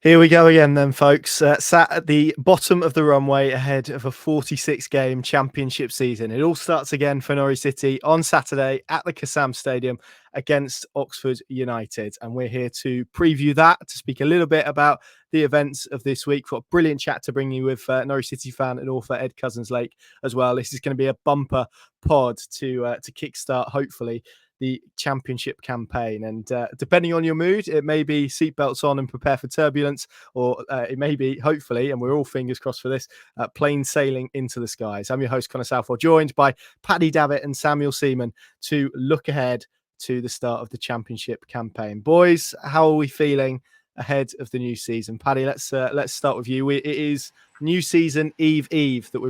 Here we go again then, folks. Sat at the bottom of the runway ahead of a 46-game championship season. It all starts again for Norwich City on Saturday at the Kassam Stadium against Oxford United. And we're here to preview that, to speak a little bit about the events of this week. Got a brilliant chat to bring you with Norwich City fan and author Ed Couzens-Lake as well. This is going to be a bumper pod to kickstart, hopefully, the championship campaign. And depending on your mood, it may be seatbelts on and prepare for turbulence, or it may be, hopefully, and we're all fingers crossed for this, plain sailing into the skies. I'm your host, Connor Southwell, joined by Paddy, Davitt and Samuel Seaman to look ahead to the start of the championship campaign. Boys, how are we feeling ahead of the new season? Paddy, let's start with you. It is new season eve that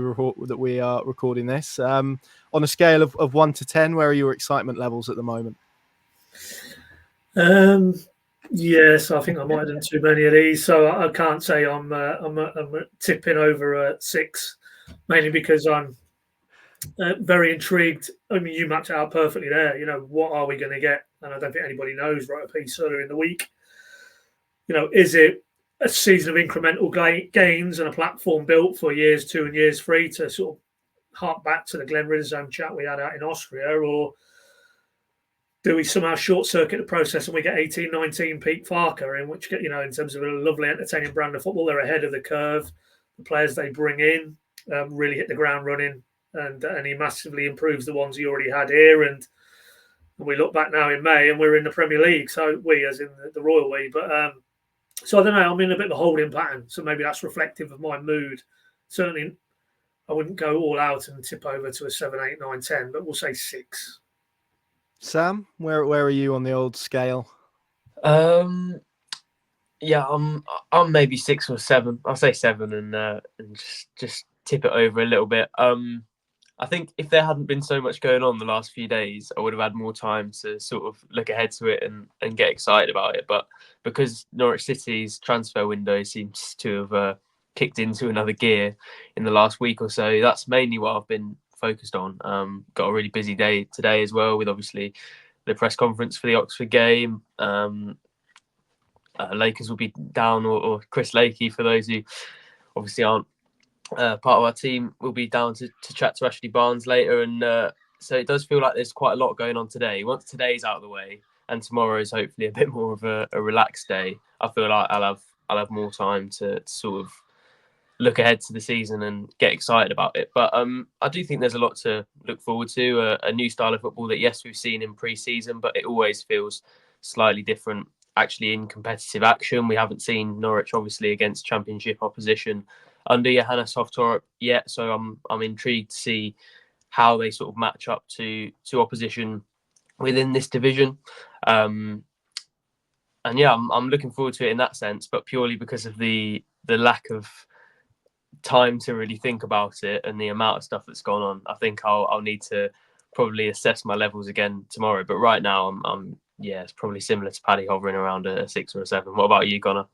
we are recording this. On a scale of 1 to 10, where are your excitement levels at the moment? Yes, I think I might have done too many of these, so I can't say I'm tipping over a 6, mainly because I'm very intrigued. I mean, you mapped it out perfectly there. You know, what are we going to get? And I don't think anybody knows. Wrote a piece earlier in the week. You know, is it a season of incremental gains and a platform built for years 2 and years 3 to sort of hark back to the Glen Rizzo chat we had out in Austria, or do we somehow short circuit the process and we get 18, 19 peak Farker, in which, you know, in terms of a lovely, entertaining brand of football, they're ahead of the curve. The players they bring in really hit the ground running, and he massively improves the ones he already had here. And we look back now in May and we're in the Premier League. So we, as in the Royal We, but so I don't know. I'm in a bit of a holding pattern, so maybe that's reflective of my mood. Certainly, I wouldn't go all out and tip over to a 7, 8, 9, 10, but we'll say 6. Sam, where are you on the old scale? Yeah, I'm maybe 6 or 7. I'll say 7 and just tip it over a little bit. I think if there hadn't been so much going on the last few days, I would have had more time to sort of look ahead to it and get excited about it. But because Norwich City's transfer window seems to have kicked into another gear in the last week or so, that's mainly what I've been focused on. Got a really busy day today as well, with obviously the press conference for the Oxford game. Lakers will be down, or Chris Lakey, for those who obviously aren't part of our team, will be down to chat to Ashley Barnes later. And so it does feel like there's quite a lot going on today. Once today's out of the way and tomorrow is hopefully a bit more of a relaxed day, I feel like I'll have more time to sort of look ahead to the season and get excited about it. But I do think there's a lot to look forward to, a new style of football that, yes, we've seen in pre-season, but it always feels slightly different actually in competitive action. We haven't seen Norwich obviously against championship opposition under Johannes Hoff Thorup yet, so I'm intrigued to see how they sort of match up to opposition within this division. And yeah, I'm looking forward to it in that sense, but purely because of the lack of time to really think about it and the amount of stuff that's gone on. I think I'll need to probably assess my levels again tomorrow. But right now, I'm it's probably similar to Paddy, hovering around a 6 or a 7. What about you, Connor?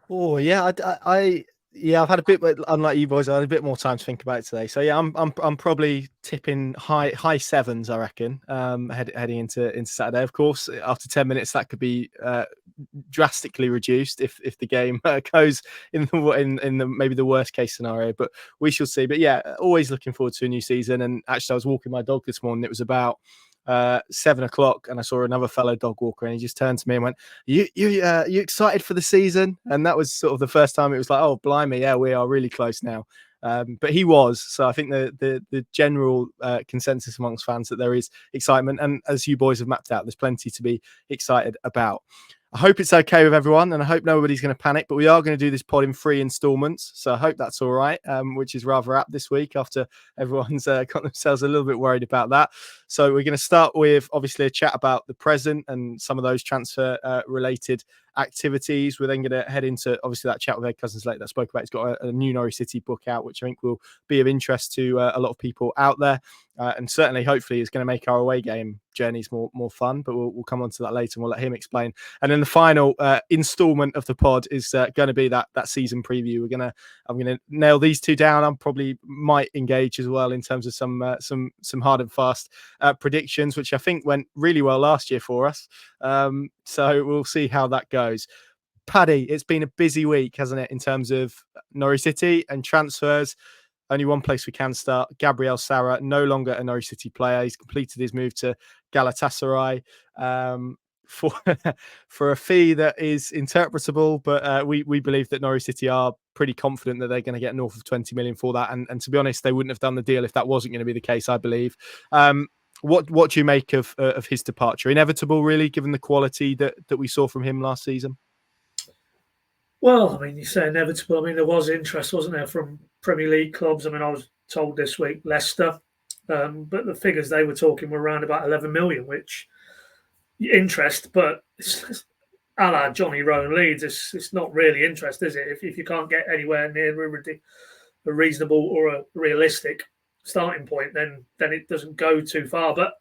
Oh yeah, I've had a bit, unlike you boys, I had a bit more time to think about it today. So yeah, I'm probably tipping high 7s, I reckon. Heading into Saturday. Of course, after 10 minutes, that could be drastically reduced if the game goes in the maybe the worst case scenario. But we shall see. But yeah, always looking forward to a new season. And actually, I was walking my dog this morning. It was about 7 o'clock, and I saw another fellow dog walker, and he just turned to me and went, you excited for the season? And that was sort of the first time it was like, oh blimey, yeah, we are really close now. But he was, so I think the general consensus amongst fans that there is excitement, and as you boys have mapped out, there's plenty to be excited about. I hope it's okay with everyone, and I hope nobody's going to panic, but we are going to do this pod in 3 installments, so I hope that's all right, which is rather apt this week after everyone's got themselves a little bit worried about that. So we're going to start with, obviously, a chat about the present and some of those transfer-related activities. We're then going to head into, obviously, that chat with Ed Couzens-Lake that I spoke about. He's got a new Norwich City book out, which I think will be of interest to a lot of people out there. And certainly, hopefully, is going to make our away game journeys more fun. But we'll come on to that later, and we'll let him explain. And then the final installment of the pod is going to be that season preview. I'm gonna nail these two down. I probably might engage as well in terms of some hard and fast predictions, which I think went really well last year for us. So we'll see how that goes. Paddy, it's been a busy week, hasn't it, in terms of Norwich City and transfers. Only one place we can start. Gabriel Sara, no longer a Norwich City player. He's completed his move to Galatasaray for for a fee that is interpretable, but we believe that Norwich City are pretty confident that they're going to get north of 20 million for that. And to be honest, they wouldn't have done the deal if that wasn't going to be the case, I believe. What do you make of his departure? Inevitable, really, given the quality that we saw from him last season? Well, I mean, you say inevitable. I mean, there was interest, wasn't there, from Premier League clubs? I mean, I was told this week Leicester, but the figures they were talking were around about 11 million, which interest, but it's a la Johnny Rowe and Leeds. It's not really interest, is it? If you can't get anywhere near a reasonable or a realistic starting point, then it doesn't go too far. But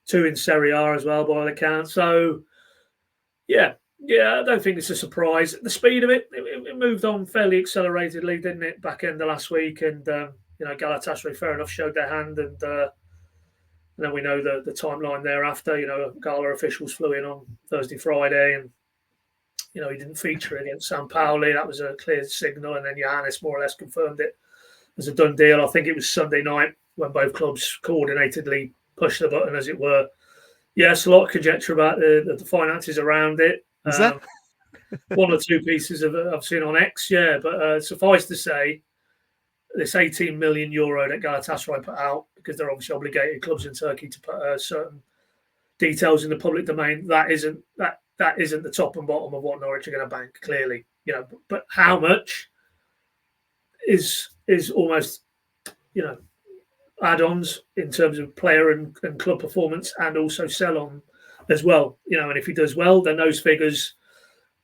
2 in Serie A as well, by all accounts. So, yeah, I don't think it's a surprise. The speed of it moved on fairly acceleratedly, didn't it, back end of last week? And, Galatasaray, fair enough, showed their hand. And then we know the timeline thereafter. Gala officials flew in on Thursday, Friday, and, he didn't feature against San Pauli. That was a clear signal. And then Johannes more or less confirmed it as a done deal. I think it was Sunday night when both clubs coordinatedly pushed the button, as it were. Yes, a lot of conjecture about the finances around it. Is that? 1 or 2 pieces I've seen on X, yeah. But suffice to say, this 18 million euro that Galatasaray put out, because they're obviously obligated, clubs in Turkey, to put certain details in the public domain, that isn't the top and bottom of what Norwich are going to bank, clearly. But how much is almost, add-ons in terms of player and club performance, and also sell-on as well. And if he does well, then those figures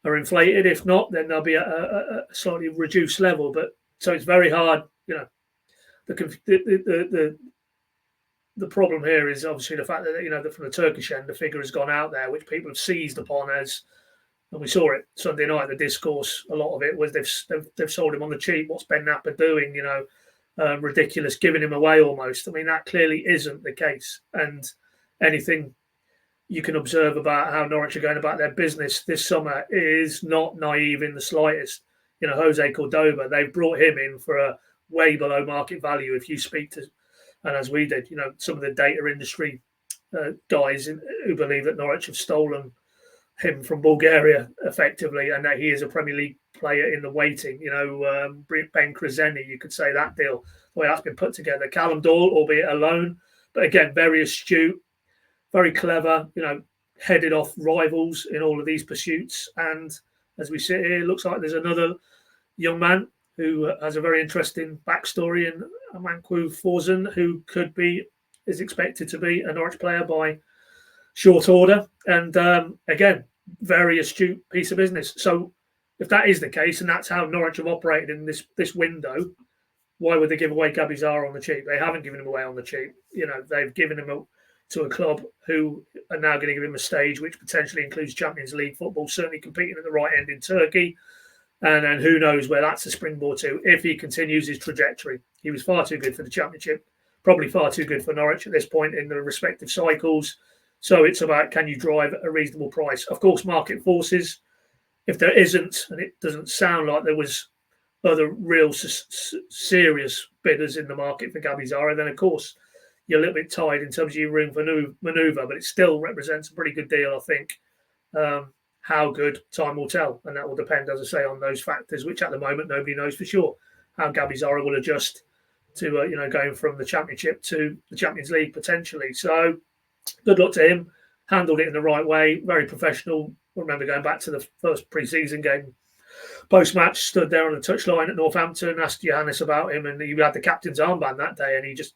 are inflated. If not, then there'll be a slightly reduced level. But so it's very hard. The problem here is obviously the fact that that from the Turkish end, the figure has gone out there, which people have seized upon as, and we saw it Sunday night. The discourse, a lot of it was they've sold him on the cheap. What's Ben Napper doing? Ridiculous, giving him away almost. I mean, that clearly isn't the case. And anything you can observe about how Norwich are going about their business this summer is not naive in the slightest. Jose Cordoba, they've brought him in for a way below market value. If you speak to, and as we did, some of the data industry guys who believe that Norwich have stolen him from Bulgaria effectively, and that he is a Premier League player in the waiting. Ben Kraseni, you could say that deal, the way that's been put together. Callum Doyle, albeit alone, but again, very astute, very clever, headed off rivals in all of these pursuits. And as we sit here, it looks like there's another young man who has a very interesting backstory in Amanku Forzen, who is expected to be a Norwich player by short order. And again, very astute piece of business. So if that is the case, and that's how Norwich have operated in this window, why would they give away Gabriel Sara on the cheap? They haven't given him away on the cheap. They've given him to a club who are now going to give him a stage which potentially includes Champions League football, certainly competing at the right end in Turkey. And then who knows where that's a springboard to if he continues his trajectory. He was far too good for the Championship, probably far too good for Norwich at this point in the respective cycles. So it's about, can you drive at a reasonable price? Of course, market forces. If there isn't, and it doesn't sound like there was other real serious bidders in the market for Gabriel Sara, then of course you're a little bit tied in terms of your room for manoeuvre, but it still represents a pretty good deal, I think. How good, time will tell, and that will depend, as I say, on those factors, which at the moment nobody knows for sure. How Gabriel Sara will adjust to going from the Championship to the Champions League potentially. So good luck to him. Handled it in the right way, very professional. I remember going back to the first pre-season game. Post-match, stood there on the touchline at Northampton, asked Johannes about him, and he had the captain's armband that day, and he just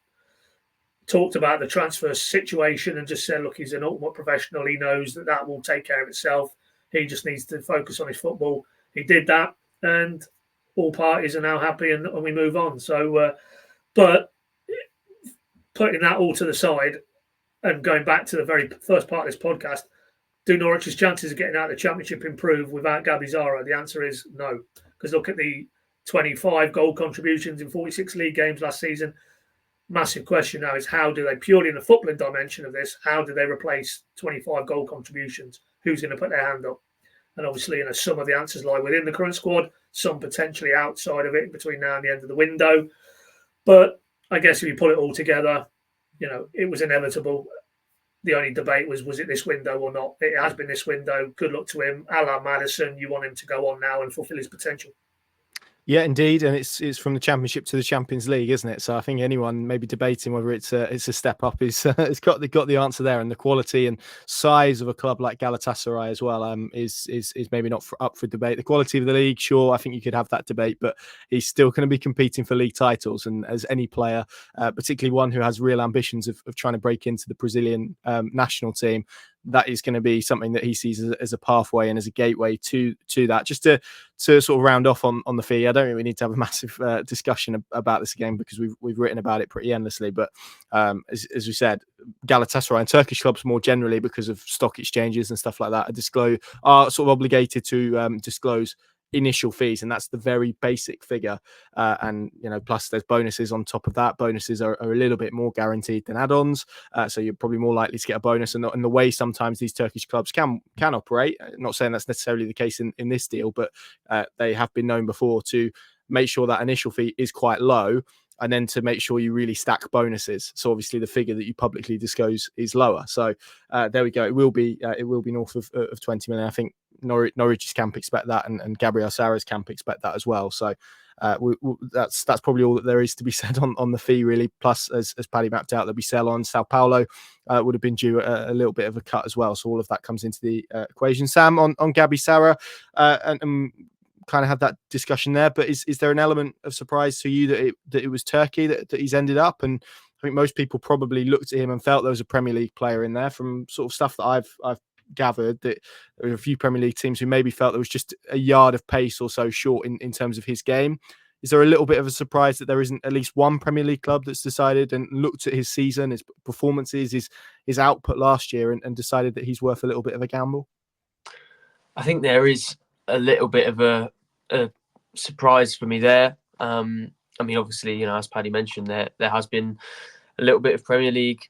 talked about the transfer situation and just said, look, he's an ultimate professional. He knows that will take care of itself. He just needs to focus on his football. He did that, and all parties are now happy, and we move on. So, but putting that all to the side and going back to the very first part of this podcast, do Norwich's chances of getting out of the Championship improve without Gabriel Sara? The answer is no. Because look at the 25 goal contributions in 46 league games last season. Massive question now is, how do they, purely in the footballing dimension of this, how do they replace 25 goal contributions? Who's going to put their hand up? And obviously, some of the answers lie within the current squad, some potentially outside of it between now and the end of the window. But I guess if you pull it all together, it was inevitable. The only debate was it this window or not? It has been this window. Good luck to him. A la Maddison, you want him to go on now and fulfil his potential. Yeah, indeed, and it's from the Championship to the Champions League, isn't it? So I think anyone maybe debating whether it's a step up is it's got the answer there, and the quality and size of a club like Galatasaray as well is maybe not up for debate. The quality of the league, sure, I think you could have that debate, but he's still going to be competing for league titles, and as any player, particularly one who has real ambitions of trying to break into the Brazilian national team, that is going to be something that he sees as a pathway and as a gateway to that. Just to sort of round off on the fee, I don't think we need to have a massive discussion about this again because we've written about it pretty endlessly. But as we said, Galatasaray and Turkish clubs more generally, because of stock exchanges and stuff like that, are sort of obligated to disclose initial fees, and that's the very basic figure, and plus there's bonuses on top of that. Bonuses are a little bit more guaranteed than add-ons, so you're probably more likely to get a bonus. And the way sometimes these Turkish clubs can operate, not saying that's necessarily the case in this deal, but they have been known before to make sure that initial fee is quite low, and then to make sure you really stack bonuses. So obviously the figure that you publicly disclose is lower. So there we go. It will be north of 20 million. I think Norwich's camp expect that, and Gabriel Sara's camp expect that as well. So that's probably all that there is to be said on the fee, really. Plus, as Paddy mapped out, there'll be sell on. Sao Paulo would have been due a little bit of a cut as well. So all of that comes into the equation. Sam, on Gabby Sara, and kind of had that discussion there, but is there an element of surprise to you that it was Turkey that he's ended up? And I think most people probably looked at him and felt there was a Premier League player in there. From sort of stuff that I've gathered, that there were a few Premier League teams who maybe felt there was just a yard of pace or so short in terms of his game. Is there a little bit of a surprise that there isn't at least one Premier League club that's decided and looked at his season, his performances, his output last year, and decided that he's worth a little bit of a gamble? I think there is a little bit of a surprise for me there. I mean, obviously, as Paddy mentioned, there has been a little bit of Premier League,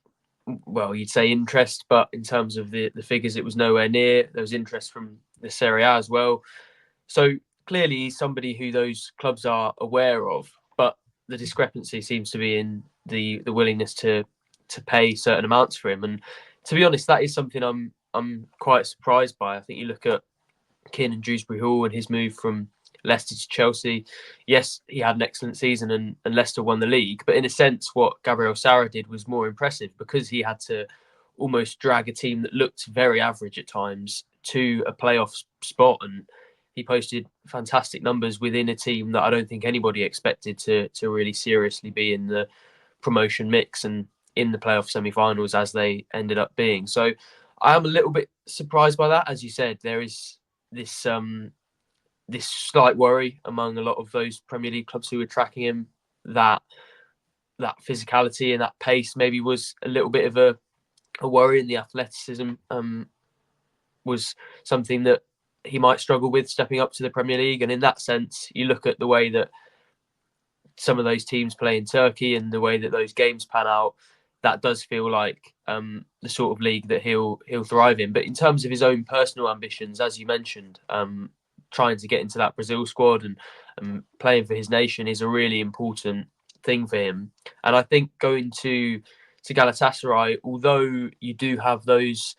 well, you'd say interest, but in terms of the figures, it was nowhere near. There was interest from the Serie A as well. So clearly he's somebody who those clubs are aware of, but the discrepancy seems to be in the willingness to pay certain amounts for him. And to be honest, that is something I'm quite surprised by. I think you look at Keane and Dewsbury Hall and his move from Leicester to Chelsea. Yes, he had an excellent season and Leicester won the league. But in a sense, what Gabriel Sara did was more impressive because he had to almost drag a team that looked very average at times to a playoff spot. And he posted fantastic numbers within a team that I don't think anybody expected to really seriously be in the promotion mix and in the playoff semi-finals as they ended up being. So I am a little bit surprised by that. As you said, there is this slight worry among a lot of those Premier League clubs who were tracking him that physicality and that pace maybe was a little bit of a worry, and the athleticism was something that he might struggle with stepping up to the Premier League. And in that sense, you look at the way that some of those teams play in Turkey and the way that those games pan out, that does feel like the sort of league that he'll thrive in. But in terms of his own personal ambitions, as you mentioned, trying to get into that Brazil squad and playing for his nation is a really important thing for him. And I think going to Galatasaray, although you do have those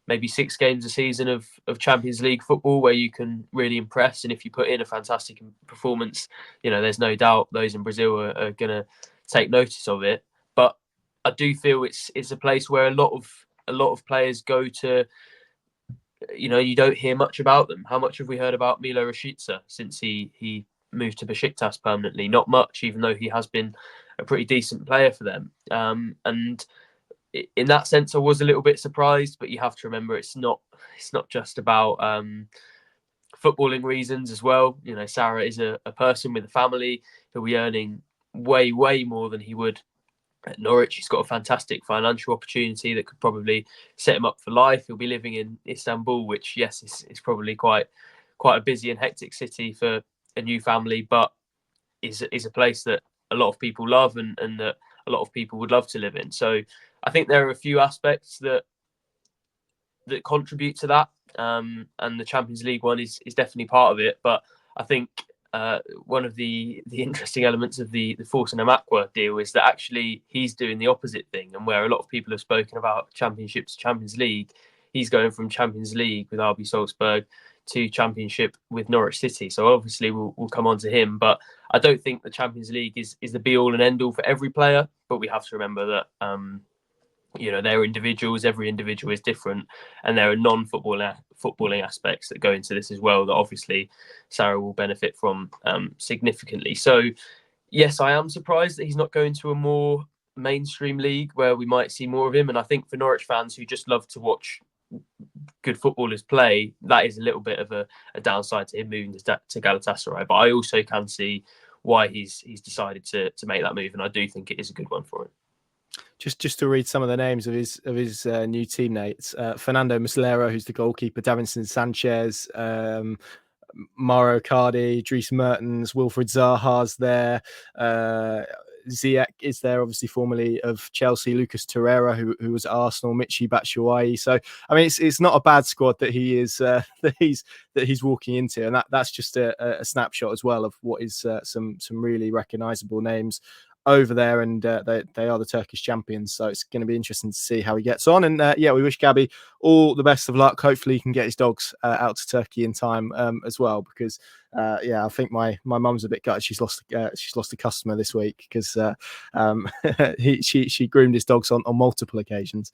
maybe 6 games a season of Champions League football where you can really impress, and if you put in a fantastic performance, there's no doubt those in Brazil are going to take notice of it. But I do feel it's a place where a lot of players go to. You don't hear much about them. How much have we heard about Milo Rashica since he moved to Besiktas permanently? Not much, even though he has been a pretty decent player for them. And in that sense, I was a little bit surprised. But you have to remember, it's not just about footballing reasons as well. Sara is a person with a family who'll be earning way, way more than he would at Norwich. He's got a fantastic financial opportunity that could probably set him up for life. He'll be living in Istanbul, which, yes, is probably quite a busy and hectic city for a new family, but is a place that a lot of people love and that a lot of people would love to live in. So I think there are a few aspects that contribute to that. and the Champions League one is definitely part of it. But I think one of the interesting elements of the Forsen and Aqua deal is that actually he's doing the opposite thing, and where a lot of people have spoken about Championship to Champions League, he's going from Champions League with RB Salzburg to Championship with Norwich City. So obviously we'll come on to him, but I don't think the Champions League is the be all and end all for every player. But we have to remember that they're individuals. Every individual is different, and there are footballing aspects that go into this as well that obviously Sara will benefit from significantly. So yes, I am surprised that he's not going to a more mainstream league where we might see more of him. And I think for Norwich fans who just love to watch good footballers play, that is a little bit of a downside to him moving to Galatasaray. But I also can see why he's decided to make that move, and I do think it is a good one for him. Just to read some of the names of his new teammates: Fernando Muslera, who's the goalkeeper; Davinson Sanchez, Mauro Cardi, Dries Mertens, Wilfried Zaha's there. Ziyech is there, obviously formerly of Chelsea. Lucas Torreira, who was at Arsenal. Michy Batshuayi. So I mean, it's not a bad squad that he is that he's walking into, and that's just a snapshot as well of what is some really recognisable names over there, and they are the Turkish champions. So it's going to be interesting to see how he gets on. And we wish Gabby all the best of luck. Hopefully he can get his dogs out to Turkey in time as well, because I think my mum's a bit gutted. She's lost a customer this week because she groomed his dogs on multiple occasions.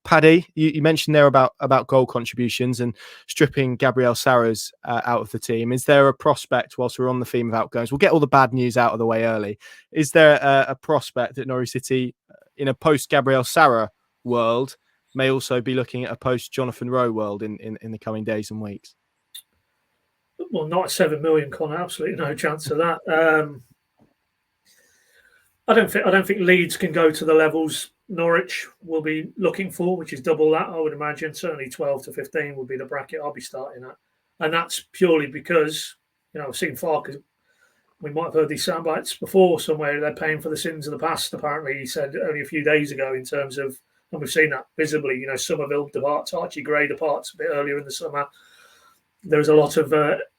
Paddy, you mentioned there about goal contributions and stripping Gabriel Sara's out of the team. Is there a prospect, whilst we're on the theme of outgoings, we'll get all the bad news out of the way early. Is there a prospect that Norwich City, in a post-Gabriel Sara world, may also be looking at a post-Jonathan Rowe world in the coming days and weeks? Well, not 7 million, Connor. Absolutely no chance of that. I don't think Leeds can go to the levels Norwich will be looking for, which is double that, I would imagine. Certainly 12 to 15 would be the bracket I'll be starting at. And that's purely because, I've seen Farke, we might have heard these soundbites before somewhere, they're paying for the sins of the past, apparently, he said only a few days ago, in terms of, and we've seen that visibly, Somerville departs, Archie Gray departs a bit earlier in the summer. There's a lot of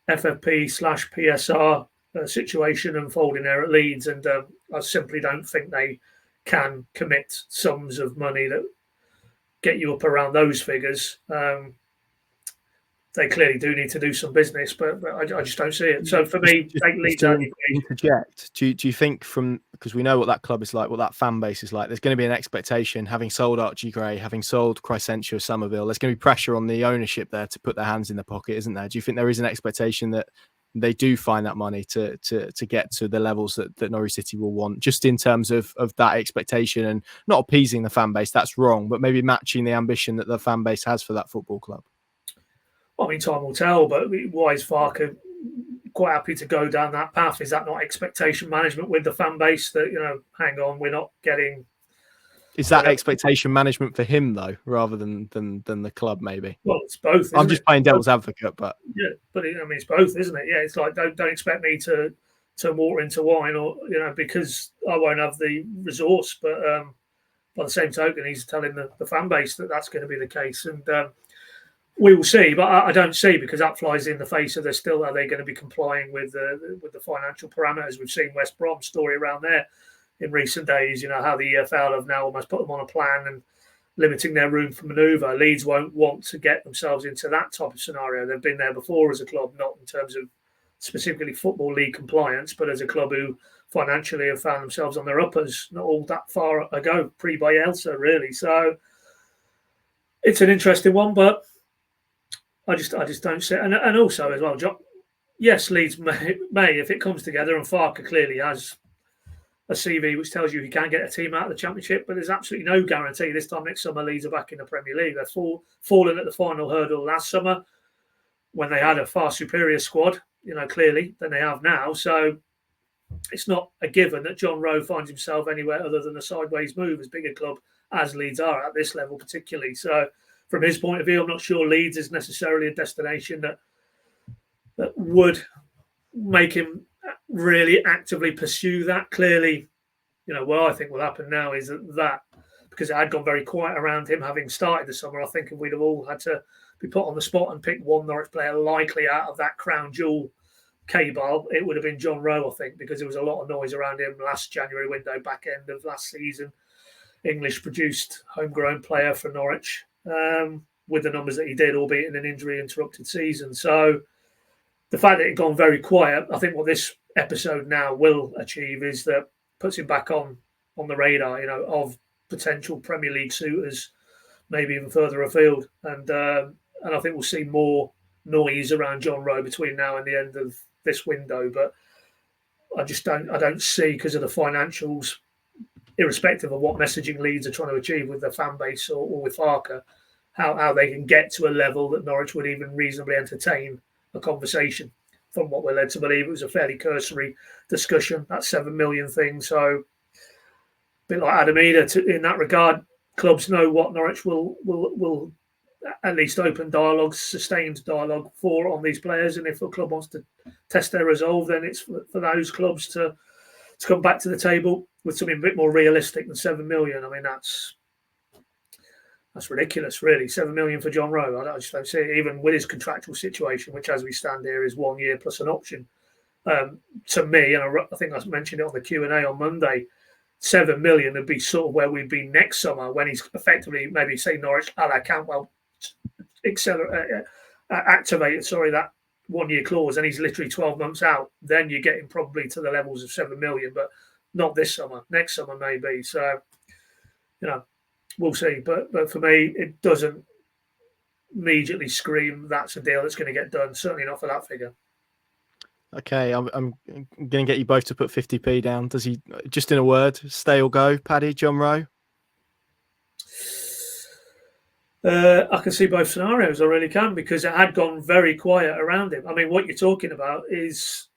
FFP/PSR situation unfolding there at Leeds, and I simply don't think they can commit sums of money that get you up around those figures. They clearly do need to do some business, but I just don't see it. So for me, take Leeds out. Interject. Do you think, because we know what that club is like, what that fan base is like, there's going to be an expectation, having sold Archie Gray, having sold Crescentia, Somerville, there's going to be pressure on the ownership there to put their hands in the pocket, isn't there? Do you think there is an expectation that they do find that money to get to the levels that Norwich City will want, just in terms of that expectation, and not appeasing the fan base, that's wrong, but maybe matching the ambition that the fan base has for that football club? Well, I mean, time will tell, but why is Farke quite happy to go down that path? Is that not expectation management with the fan base that, hang on, we're not getting... Is that expectation management for him, though, rather than the club, maybe? Well, it's both. I'm just playing devil's advocate, but... Yeah, but it's both, isn't it? Yeah, it's like, don't expect me to water into wine, or, because I won't have the resource. But by the same token, he's telling the fan base that that's going to be the case. And we will see, but I don't see, because that flies in the face of are they going to be complying with the financial parameters? We've seen West Brom's story around there in recent days, how the EFL have now almost put them on a plan and limiting their room for manoeuvre. Leeds won't want to get themselves into that type of scenario. They've been there before as a club, not in terms of specifically Football League compliance, but as a club who financially have found themselves on their uppers not all that far ago, pre-Bielsa, really. So it's an interesting one, but I just don't see it. And also as well, John, yes, Leeds may, if it comes together, and Farke clearly has a CV which tells you he can get a team out of the Championship, but there's absolutely no guarantee this time next summer Leeds are back in the Premier League. They've fallen at the final hurdle last summer when they had a far superior squad, clearly, than they have now. So it's not a given that John Rowe finds himself anywhere other than a sideways move, as big a club as Leeds are at this level particularly. So from his point of view, I'm not sure Leeds is necessarily a destination that would make him really actively pursue that. Clearly, what I think will happen now is that because it had gone very quiet around him having started the summer, I think if we'd have all had to be put on the spot and pick one Norwich player likely out of that crown jewel cabal, it would have been John Rowe, I think, because there was a lot of noise around him last January window, back end of last season. English produced homegrown player for Norwich with the numbers that he did, albeit in an injury interrupted season. So the fact that it gone very quiet, I think what this episode now will achieve is that puts him back on the radar, of potential Premier League suitors, maybe even further afield. And I think we'll see more noise around John Rowe between now and the end of this window. But I don't see, because of the financials, irrespective of what messaging Leeds are trying to achieve with their fan base or with Farker, how they can get to a level that Norwich would even reasonably entertain a conversation. From what we're led to believe, it was a fairly cursory discussion, that 7 million thing. So a bit like Adam Eder, in that regard, clubs know what Norwich will at least open dialogue, sustained dialogue on these players. And if a club wants to test their resolve, then it's for those clubs to come back to the table with something a bit more realistic than 7 million. I mean, that's ridiculous, really. 7 million for John Rowe. I just don't see it, even with his contractual situation, which as we stand here is 1 year plus an option. To me, and I think I mentioned it on the Q&A on Monday, 7 million would be sort of where we'd be next summer when he's effectively, maybe say Norwich, Cantwell activated, that 1 year clause, and he's literally 12 months out. Then you're getting probably to the levels of 7 million, but not this summer. Next summer, maybe. So, we'll see. But for me, it doesn't immediately scream that's a deal that's going to get done. Certainly not for that figure. Okay, I'm going to get you both to put 50p down. Does he, just in a word, stay or go, Paddy, John Rowe? I can see both scenarios. I really can, because it had gone very quiet around him. I mean, what you're talking about is,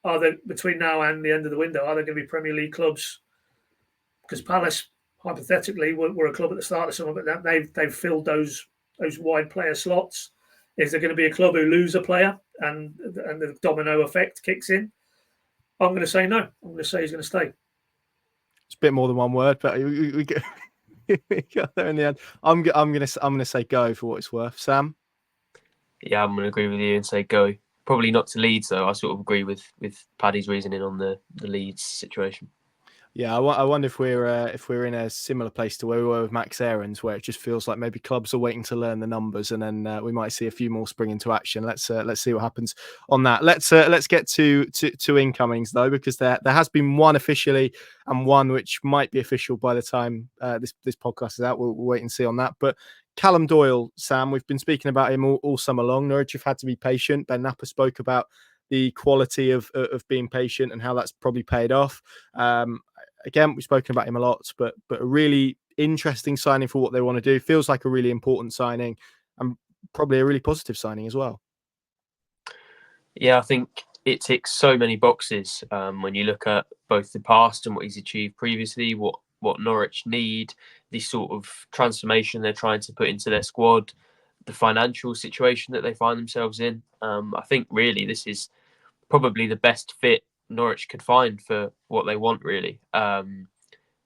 are there, between now and the end of the window, are there going to be Premier League clubs? Because Palace, hypothetically, were a club at the start of summer, but they've filled those wide player slots. Is there going to be a club who lose a player and the domino effect kicks in? I'm going to say no. I'm going to say he's going to stay. It's a bit more than one word, but we got there in the end. I'm going to say go for what it's worth. Sam? Yeah, I'm going to agree with you and say go. Probably not to Leeds, though. I sort of agree with Paddy's reasoning on the Leeds situation. Yeah, I wonder if we're in a similar place to where we were with Max Aarons, where it just feels like maybe clubs are waiting to learn the numbers, and then we might see a few more spring into action. Let's see what happens on that. Let's get to incomings though, because there has been one officially and one which might be official by the time this podcast is out. We'll wait and see on that. But Callum Doyle, Sam, we've been speaking about him all summer long. Norwich have had to be patient. Ben Napper spoke about the quality of being patient and how that's probably paid off. Again, we've spoken about him a lot, but a really interesting signing for what they want to do. Feels like a really important signing and probably a really positive signing as well. Yeah, I think it ticks so many boxes when you look at both the past and what he's achieved previously, what Norwich need, the sort of transformation they're trying to put into their squad, the financial situation that they find themselves in. I think really this is probably the best fit Norwich could find for what they want, really.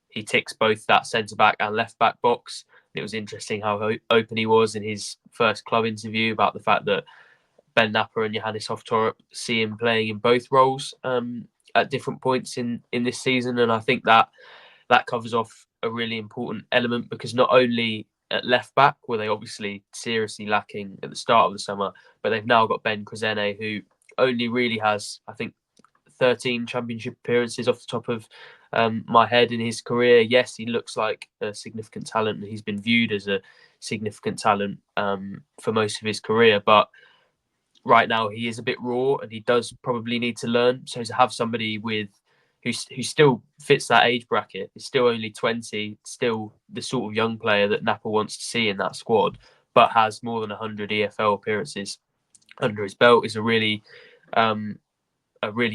He ticks both that centre-back and left-back box. It was interesting how open he was in his first club interview about the fact that Ben Napper and Johannes Hoff Thorup see him playing in both roles at different points in this season. And I think that covers off a really important element, because not only at left-back were they obviously seriously lacking at the start of the summer, but they've now got Ben Couzens-Lake, who only really has, I think, 13 championship appearances off the top of my head in his career. Yes, he looks like a significant talent, and he's been viewed as a significant talent for most of his career. But right now he is a bit raw, and he does probably need to learn. So to have somebody who still fits that age bracket, is still only 20, still the sort of young player that Napper wants to see in that squad, but has more than 100 EFL appearances under his belt, is a really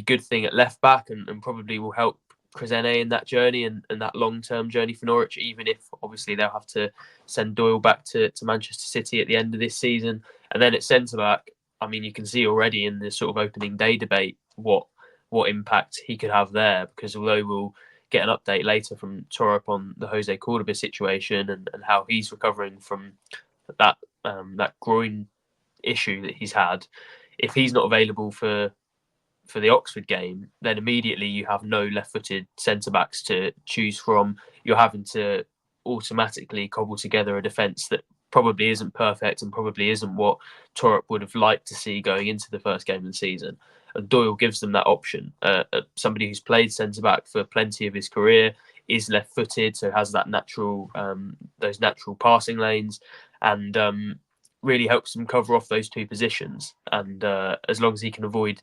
good thing at left back, and probably will help Couzens-Lake in that journey and that long-term journey for Norwich, even if obviously they'll have to send Doyle back to Manchester City at the end of this season. And then at centre-back, I mean, you can see already in the sort of opening day debate what impact he could have there, because although we'll get an update later from Thorup on the Jose Cordoba situation and how he's recovering from that that groin issue that he's had. If he's not available for the Oxford game, then immediately you have no left-footed centre-backs to choose from. You're having to automatically cobble together a defence that probably isn't perfect and probably isn't what Thorup would have liked to see going into the first game of the season. And Doyle gives them that option. Somebody who's played centre-back for plenty of his career, is left-footed, so has that natural, those natural passing lanes, and really helps them cover off those two positions. And as long as he can avoid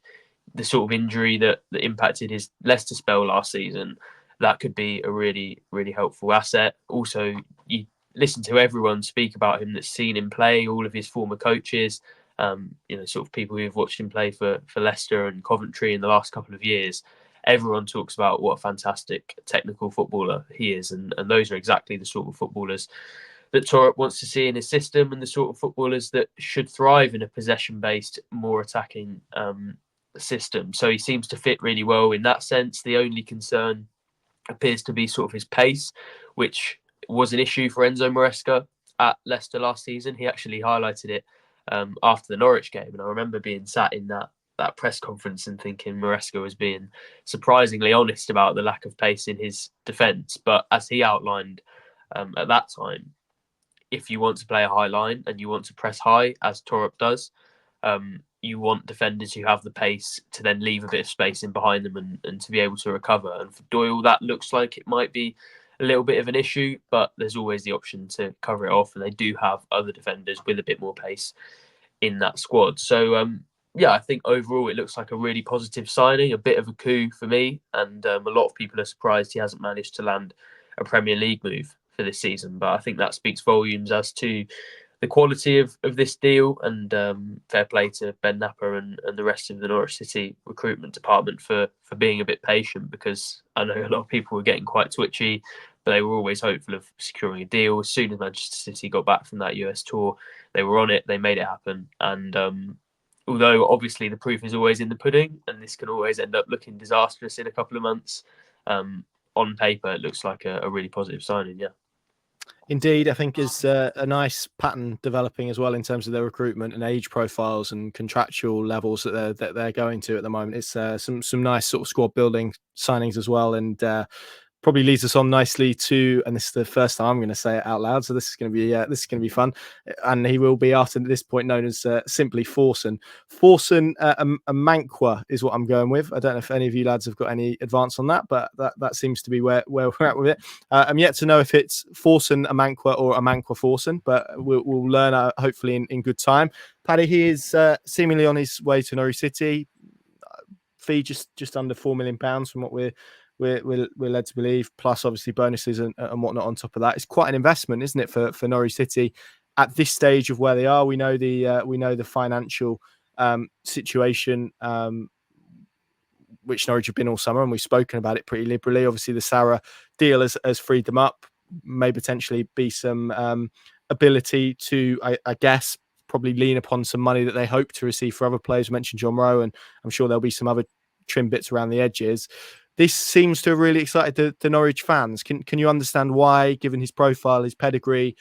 the sort of injury that impacted his Leicester spell last season, that could be a really, really helpful asset. Also, you listen to everyone speak about him that's seen him play, all of his former coaches, sort of people who've watched him play for Leicester and Coventry in the last couple of years. Everyone talks about what a fantastic technical footballer he is, and those are exactly the sort of footballers that Thorup wants to see in his system, and the sort of footballers that should thrive in a possession-based, more attacking system. So he seems to fit really well in that sense. The only concern appears to be sort of his pace, which was an issue for Enzo Maresca at Leicester last season. He actually highlighted it after the Norwich game, and I remember being sat in that press conference and thinking Maresca was being surprisingly honest about the lack of pace in his defence. But as he outlined at that time, if you want to play a high line and you want to press high, as Thorup does, you want defenders who have the pace to then leave a bit of space in behind them and to be able to recover. And for Doyle, that looks like it might be a little bit of an issue, but there's always the option to cover it off. And they do have other defenders with a bit more pace in that squad. So, I think overall it looks like a really positive signing, a bit of a coup for me. And a lot of people are surprised he hasn't managed to land a Premier League move for this season. But I think that speaks volumes as to the quality of this deal, and fair play to Ben Napper and the rest of the Norwich City recruitment department for being a bit patient, because I know a lot of people were getting quite twitchy, but they were always hopeful of securing a deal. As soon as Manchester City got back from that US tour, they were on it, they made it happen. And although obviously the proof is always in the pudding, and this can always end up looking disastrous in a couple of months, on paper it looks like a really positive signing, yeah. Indeed, I think is a nice pattern developing as well in terms of their recruitment and age profiles and contractual levels that they're going to at the moment. It's some nice sort of squad building signings as well, and probably leads us on nicely to, and this is the first time I'm going to say it out loud, so this is going to be fun, and he will be after this point known as simply Forson. A Manqua is what I'm going with. I don't know if any of you lads have got any advance on that, but that seems to be where we're at with it. I'm yet to know if it's Forson a Manqua or a Manqua Forson, but we'll learn hopefully in good time. Paddy, he is seemingly on his way to Norwich City. Fee just under £4 million from what we're led to believe, plus obviously bonuses and whatnot on top of that. It's quite an investment, isn't it, for Norwich City at this stage of where they are? We know the financial situation which Norwich have been all summer, and we've spoken about it pretty liberally. Obviously, the Sara deal has freed them up. May potentially be some ability to, I guess, probably lean upon some money that they hope to receive for other players. We mentioned John Rowe, and I'm sure there'll be some other trim bits around the edges. This seems to have really excited the Norwich fans. Can you understand why, given his profile, his pedigree,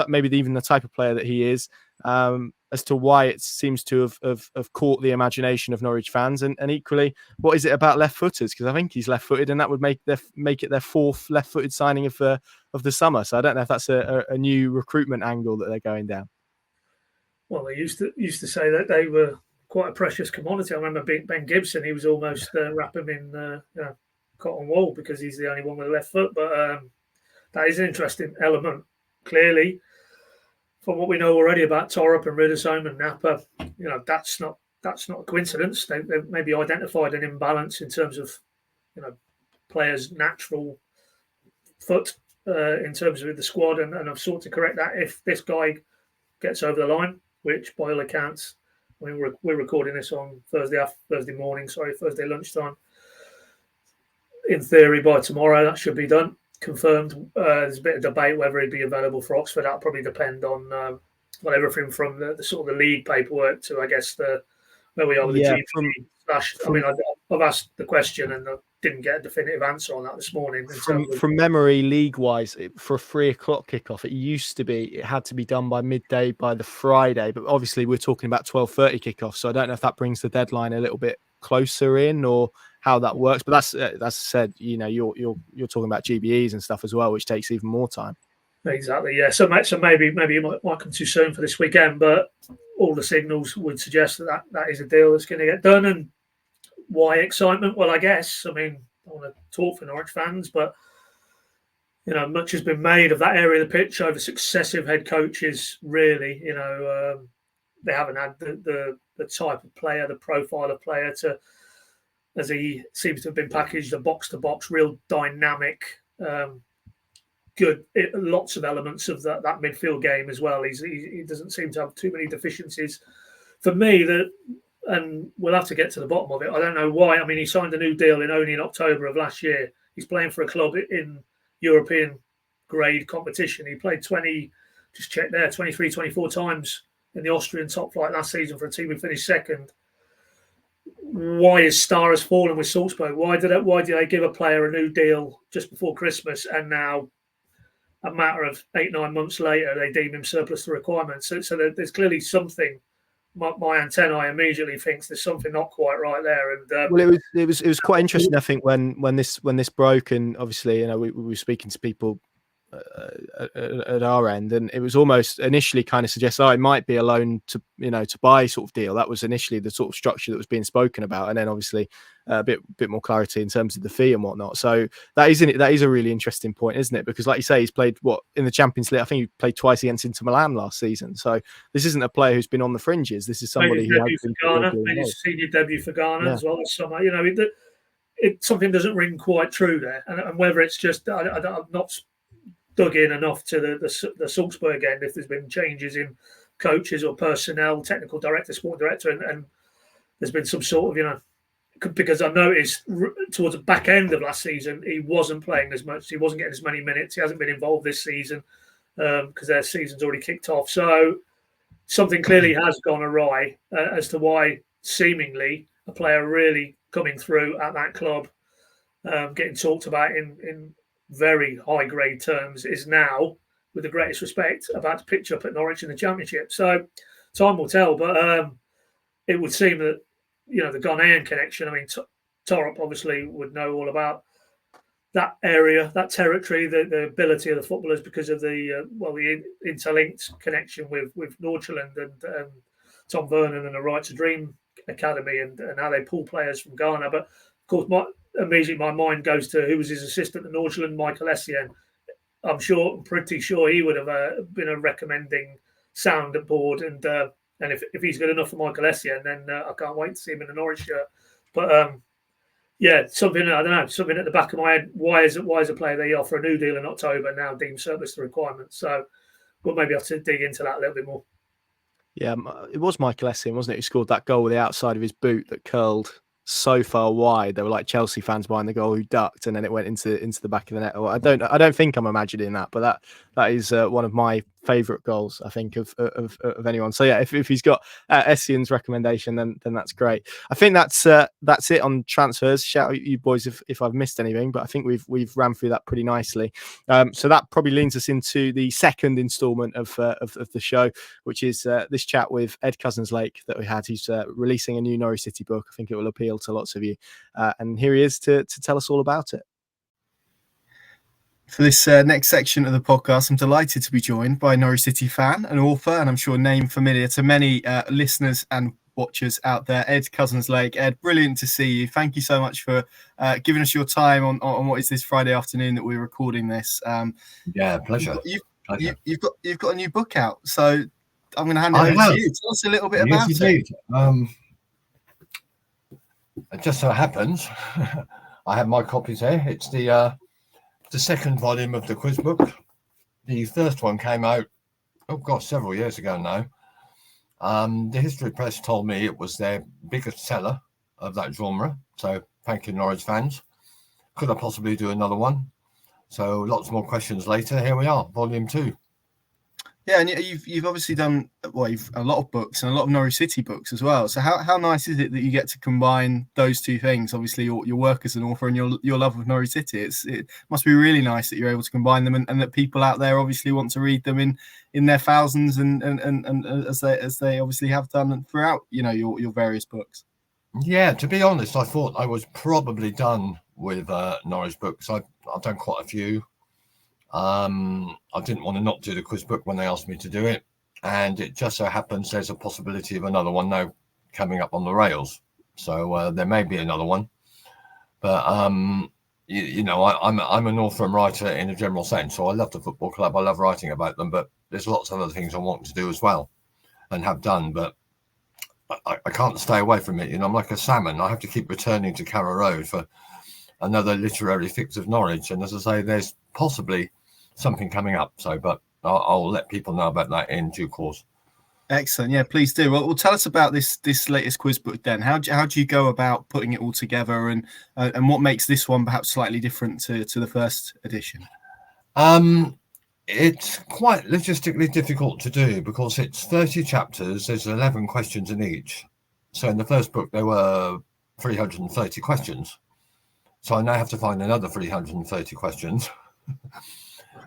maybe even the type of player that he is, as to why it seems to have caught the imagination of Norwich fans? And equally, what is it about left-footers? Because I think he's left-footed, and that would make it their fourth left-footed signing of the summer. So I don't know if that's a new recruitment angle that they're going down. Well, they used to say that they were quite a precious commodity. I remember Ben Gibson, he was almost wrap him in cotton wool because he's the only one with a left foot. But that is an interesting element. Clearly, from what we know already about Thorup and Riddersholm and Napper, that's not a coincidence. They've maybe identified an imbalance in terms of players' natural foot in terms of the squad, and I've sought to correct that if this guy gets over the line, which by all accounts, I mean, we're recording this on Thursday lunchtime. In theory, by tomorrow, that should be done, confirmed. There's a bit of debate whether he'd be available for Oxford. That'll probably depend on everything from the sort of the league paperwork to, I guess, where we are with the GP. I mean, I've asked the question, and didn't get a definitive answer on that this morning. From memory, league-wise, for a 3:00 kickoff, it had to be done by midday by the Friday. But obviously, we're talking about 12:30 kickoff, so I don't know if that brings the deadline a little bit closer in or how that works. But that's said, you know, you're talking about GBEs and stuff as well, which takes even more time. Exactly, yeah. So maybe you might come too soon for this weekend, but all the signals would suggest that is a deal that's going to get done. And why excitement? Well, I guess, I mean, I want to talk for Norwich fans, but, you know, much has been made of that area of the pitch over successive head coaches, really. You know, they haven't had the type of player, the profile of player to, as he seems to have been packaged, a box-to-box, real dynamic, good, lots of elements of that midfield game as well. He doesn't seem to have too many deficiencies. For me, and we'll have to get to the bottom of it. I don't know why. I mean, he signed a new deal only in October of last year. He's playing for a club in European grade competition. He played 23, 24 times in the Austrian top flight last season for a team who finished second. Why his star has fallen with Salzburg? Why did they give a player a new deal just before Christmas, and now, a matter of 8-9 months later, they deem him surplus to requirements? So there's clearly something. My antennae immediately thinks there's something not quite right there. And well, it was quite interesting. I think when this broke, and obviously, you know, we were speaking to people at our end, and it was almost initially kind of suggests, it might be a loan to buy sort of deal. That was initially the sort of structure that was being spoken about, and then obviously a bit more clarity in terms of the fee and whatnot. So that is a really interesting point, isn't it? Because like you say, he's played in the Champions League. I think he played twice against Inter Milan last season. So this isn't a player who's been on the fringes. This is somebody who has been Ghana, made his senior debut for Ghana as well this summer. You know, something doesn't ring quite true there, and whether it's just I'm not dug in enough to the Salzburg end, if there's been changes in coaches or personnel, technical director, sport director, and there's been some sort of, you know, because I noticed towards the back end of last season, he wasn't playing as much. He wasn't getting as many minutes. He hasn't been involved this season because their season's already kicked off. So something clearly has gone awry as to why seemingly a player really coming through at that club, getting talked about in very high grade terms, is now, with the greatest respect, about to pitch up at Norwich in the Championship. So time will tell, but it would seem that, you know, the Ghanaian connection, I mean, Thorup obviously would know all about that area, that territory, the ability of the footballers because of the interlinked connection with Nordsjælland and Tom Vernon and the Right to Dream Academy and how they pull players from Ghana. But of course, immediately my mind goes to who was his assistant at Nordsjælland, Michael Essien. I'm pretty sure he would have been a recommending sound at board, and if he's good enough for Michael Essien, then I can't wait to see him in the Norwich shirt. But something, I don't know, something at the back of my head. Why is a player they offer a new deal in October now deemed surplus to requirements? So we'll maybe have to dig into that a little bit more. Yeah, it was Michael Essien, wasn't it, who scored that goal with the outside of his boot that curled so far wide. There were like Chelsea fans behind the goal who ducked, and then it went into the back of the net. Well, I don't think I'm imagining that, but that is one of my favourite goals, I think, of anyone. So yeah, if he's got Essien's recommendation, then that's great. I think that's it on transfers. Shout out you boys if I've missed anything, but I think we've ran through that pretty nicely. So that probably leads us into the second instalment of the show, which is this chat with Ed Couzens-Lake that we had. He's releasing a new Norwich City book. I think it will appeal to lots of you, and here he is to tell us all about it. For this next section of the podcast, I'm delighted to be joined by a Norwich City fan, an author, and I'm sure a name familiar to many listeners and watchers out there, Ed Couzens-Lake. Ed, brilliant to see you. Thank you so much for giving us your time on what is this Friday afternoon that we're recording this. Yeah, pleasure. You've got a new book out, so I'm going to hand it over to you. Tell us a little bit about it. It just so happens I have my copies here. It's the second volume of the quiz book. The first one came out, several years ago now. The History Press told me it was their biggest seller of that genre. So thank you, Norwich fans. Could I possibly do another one? So lots more questions later. Here we are, volume 2. Yeah, and you've obviously done a lot of books and a lot of Norwich City books as well. So how nice is it that you get to combine those two things? Obviously, your work as an author and your love of Norwich City. It must be really nice that you're able to combine them, and that people out there obviously want to read them in their thousands and as they obviously have done throughout your various books. Yeah, to be honest, I thought I was probably done with Norwich books. I've done quite a few. I didn't want to not do the quiz book when they asked me to do it, and it just so happens there's a possibility of another one now coming up on the rails. So there may be another one, but I'm an author and writer in a general sense. So I love the football club. I love writing about them, but there's lots of other things I want to do as well, and have done. But I can't stay away from it. I'm like a salmon. I have to keep returning to Carrow Road for another literary fix of Norwich. And as I say, there's possibly something coming up. So, but I'll let people know about that in due course. Excellent. Yeah, please do. Well, tell us about this latest quiz book then. How do you go about putting it all together, and what makes this one perhaps slightly different to the first edition? It's quite logistically difficult to do because it's 30 chapters. There's 11 questions in each. So in the first book, there were 330 questions. So I now have to find another 330 questions.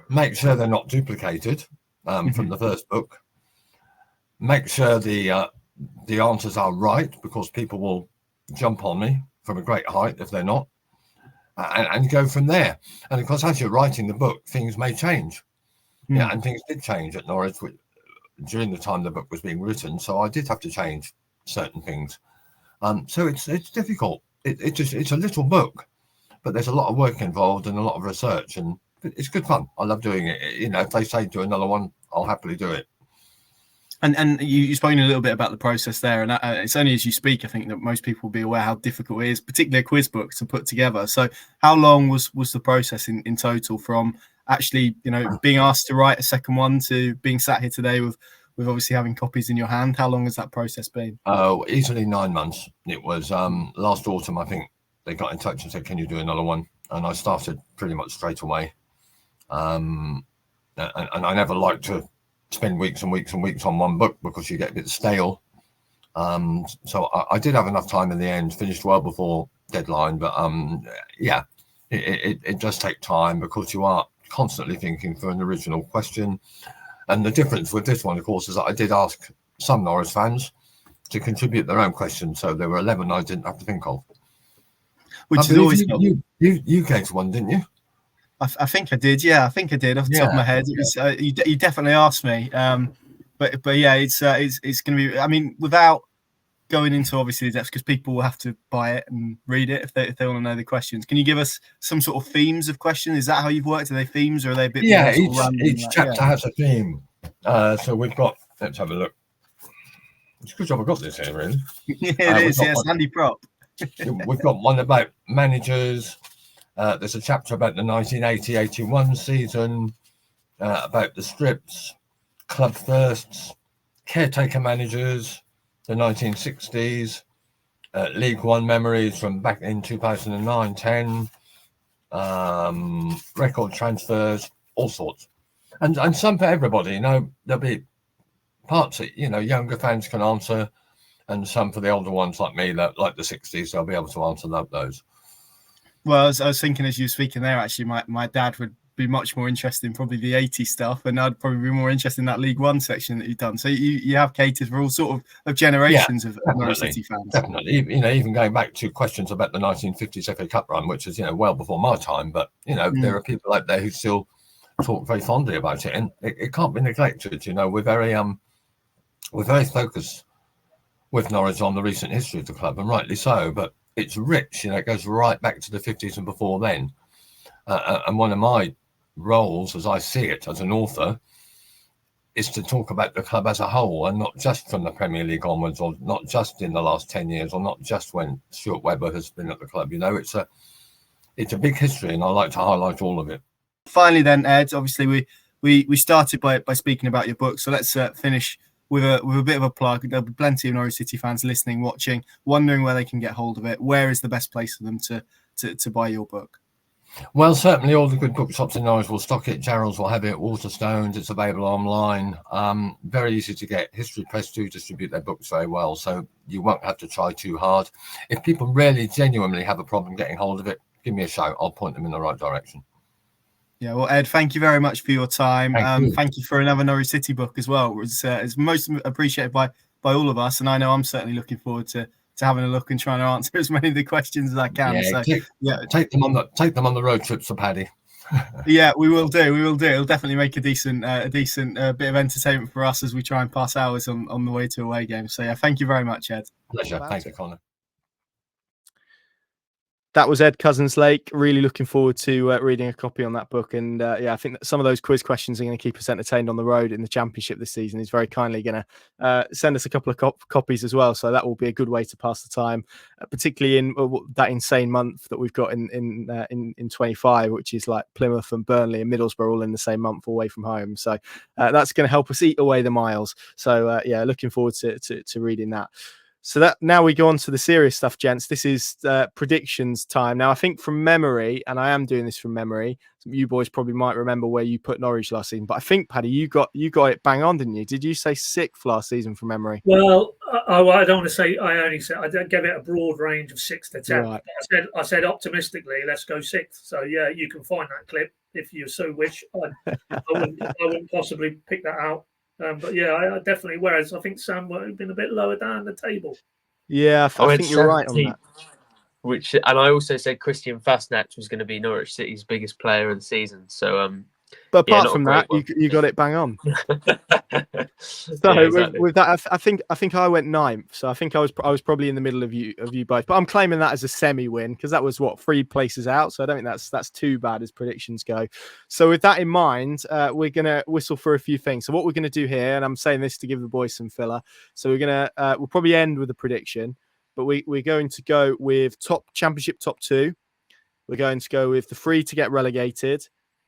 Make sure they're not duplicated from the first book. Make sure the answers are right, because people will jump on me from a great height if they're not, and go from there. And of course, as you're writing the book, things may change. Yeah, and things did change at Norwich during the time the book was being written. So I did have to change certain things. So it's difficult. It's a little book, but there's a lot of work involved and a lot of research, and it's good fun. I love doing it. If they say do another one, I'll happily do it. And you spoke a little bit about the process there, and it's only as you speak, I think, that most people will be aware how difficult it is, particularly a quiz book, to put together. So how long was the process in total, from actually being asked to write a second one to being sat here today with obviously having copies in your hand? How long has that process been? Oh, easily 9 months. It was last autumn, I think. They got in touch and said, can you do another one? And I started pretty much straight away. And I never liked to spend weeks and weeks and weeks on one book because you get a bit stale. So I did have enough time in the end, finished well before deadline. But it does take time, because you are constantly thinking for an original question. And the difference with this one, of course, is that I did ask some Norwich fans to contribute their own questions. So there were 11 I didn't have to think of. Which is always you gave one, didn't you? I think I did. Yeah, I think I did off the top of my head. It was, you definitely asked me. But yeah, it's going to be. I mean, without going into obviously the depths, because people will have to buy it and read it if they want to know the questions. Can you give us some sort of themes of questions? Is that how you've worked? Are they themes, or are they a bit? Yeah, each chapter has a theme. So we've got. Let's have a look. It's a good job I got this here, really. Yeah, it is. Yeah, it's handy prop. We've got one about managers. There's a chapter about the 1980-81 season, about the strips, club firsts, caretaker managers, the 1960s, League One memories from back in 2009-10, record transfers, all sorts, and some for everybody. There'll be parts that younger fans can answer, and some for the older ones like me, that like the 60s, they'll be able to answer those. Well, I was thinking as you were speaking there, actually, my dad would be much more interested in probably the 80s stuff, and I'd probably be more interested in that League One section that you've done. So you have catered for all sort of generations of Norwich City fans. Definitely. Even going back to questions about the 1950s FA Cup run, which is well before my time, but there are people out there who still talk very fondly about it, and it can't be neglected. We're very focused with Norwich on the recent history of the club, and rightly so, but it's rich, it goes right back to the 50s and before then. And one of my roles, as I see it as an author, is to talk about the club as a whole, and not just from the Premier League onwards, or not just in the last 10 years, or not just when Stuart Webber has been at the club. It's a big history, and I like to highlight all of it. Finally then, Ed, obviously we started by speaking about your book, so let's finish with a bit of a plug. There'll be plenty of Norwich City fans listening, watching, wondering where they can get hold of it. Where is the best place for them to buy your book? Well, certainly all the good bookshops in Norwich will stock it. Gerald's will have it. Waterstones, it's available online. Very easy to get. History Press do distribute their books very well, so you won't have to try too hard. If people really genuinely have a problem getting hold of it, give me a shout. I'll point them in the right direction. Yeah, well, Ed, thank you very much for your time. Thank you for another Norwich City book as well. It's most appreciated by all of us, and I know I'm certainly looking forward to having a look and trying to answer as many of the questions as I can. Take them on the road trips for Paddy. Yeah, we will do. It'll definitely make a decent bit of entertainment for us as we try and pass hours on the way to away games. So yeah, thank you very much, Ed. Pleasure. Thank you, Connor. That was Ed Couzens-Lake. Really looking forward to reading a copy on that book. And I think that some of those quiz questions are going to keep us entertained on the road in the Championship this season. He's very kindly going to send us a couple of copies as well. So that will be a good way to pass the time, particularly in that insane month that we've got in 25, which is like Plymouth and Burnley and Middlesbrough all in the same month away from home. So that's going to help us eat away the miles. So looking forward to reading that. So that now we go on to the serious stuff, gents. This is predictions time. Now, I think from memory, and I am doing this from memory, you boys probably might remember where you put Norwich last season, but I think, Paddy, you got it bang on, didn't you? Did you say 6th last season from memory? Well, I don't want to say I gave it a broad range of 6 to 10. Right. I said optimistically, let's go 6th. So yeah, you can find that clip if you so wish. I wouldn't possibly pick that out. But yeah, I definitely. Whereas I think Sam would have been a bit lower down the table. Yeah, I think you're right on that. And I also said Christian Fastnacht was going to be Norwich City's biggest player of the season. So, but apart from that, you got it bang on. So exactly. with that, I think I went 9th. So I think I was probably in the middle of you both. But I'm claiming that as a semi-win because that was 3 places out. So I don't think that's too bad as predictions go. So with that in mind, we're gonna whistle for a few things. So what we're gonna do here, and I'm saying this to give the boys some filler. So we'll probably end with a prediction, but we're going to go with Championship top 2. We're going to go with the 3 to get relegated.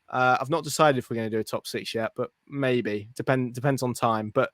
I've not decided if we're going to do a top 6 yet, but maybe depends on time. But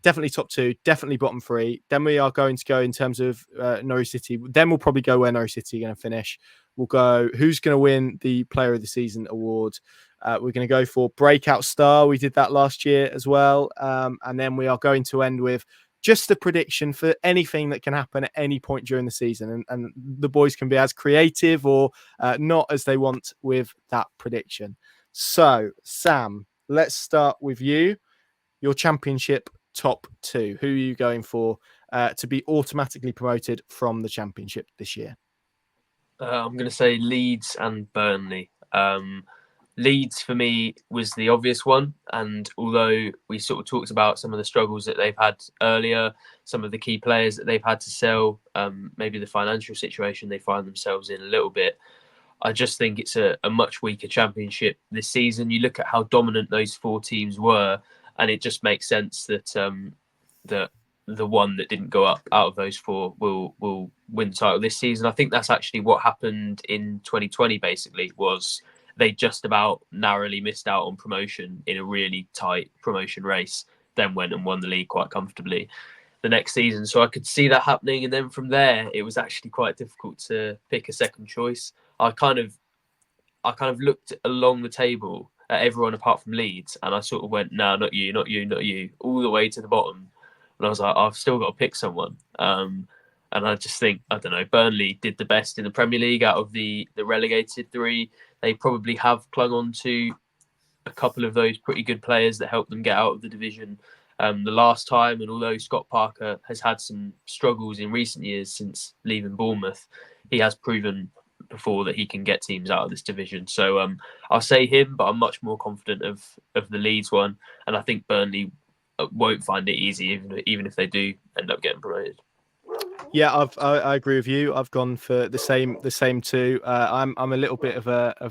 definitely top 2, definitely bottom 3. Then we are going to go in terms of Norwich City. Then we'll probably go where Norwich City are going to finish. We'll go who's going to win the Player of the Season award. We're going to go for breakout star. We did that last year as well, and then we are going to end with just a prediction for anything that can happen at any point during the season. And the boys can be as creative or not as they want with that prediction. So, Sam, let's start with you. Your Championship top 2. Who are you going for to be automatically promoted from the Championship this year? I'm going to say Leeds and Burnley. Leeds for me was the obvious one, and although we sort of talked about some of the struggles that they've had earlier, some of the key players that they've had to sell, maybe the financial situation they find themselves in a little bit, I just think it's a much weaker Championship this season. You look at how dominant those 4 teams were, and it just makes sense that the one that didn't go up out of those 4 will win the title this season. I think that's actually what happened in 2020. Basically, was they just about narrowly missed out on promotion in a really tight promotion race, then went and won the league quite comfortably the next season. So I could see that happening. And then from there, it was actually quite difficult to pick a second choice. I kind of looked along the table at everyone apart from Leeds, and I sort of went, no, not you, not you, not you, all the way to the bottom. And I was like, I've still got to pick someone. And I just think, I don't know, Burnley did the best in the Premier League out of the relegated 3. They probably have clung on to a couple of those pretty good players that helped them get out of the division the last time. And although Scott Parker has had some struggles in recent years since leaving Bournemouth, he has proven before that he can get teams out of this division. So I'll say him, but I'm much more confident of the Leeds one. And I think Burnley won't find it easy, even if they do end up getting promoted. Yeah, I agree with you. I've gone for the same too. I'm a little bit of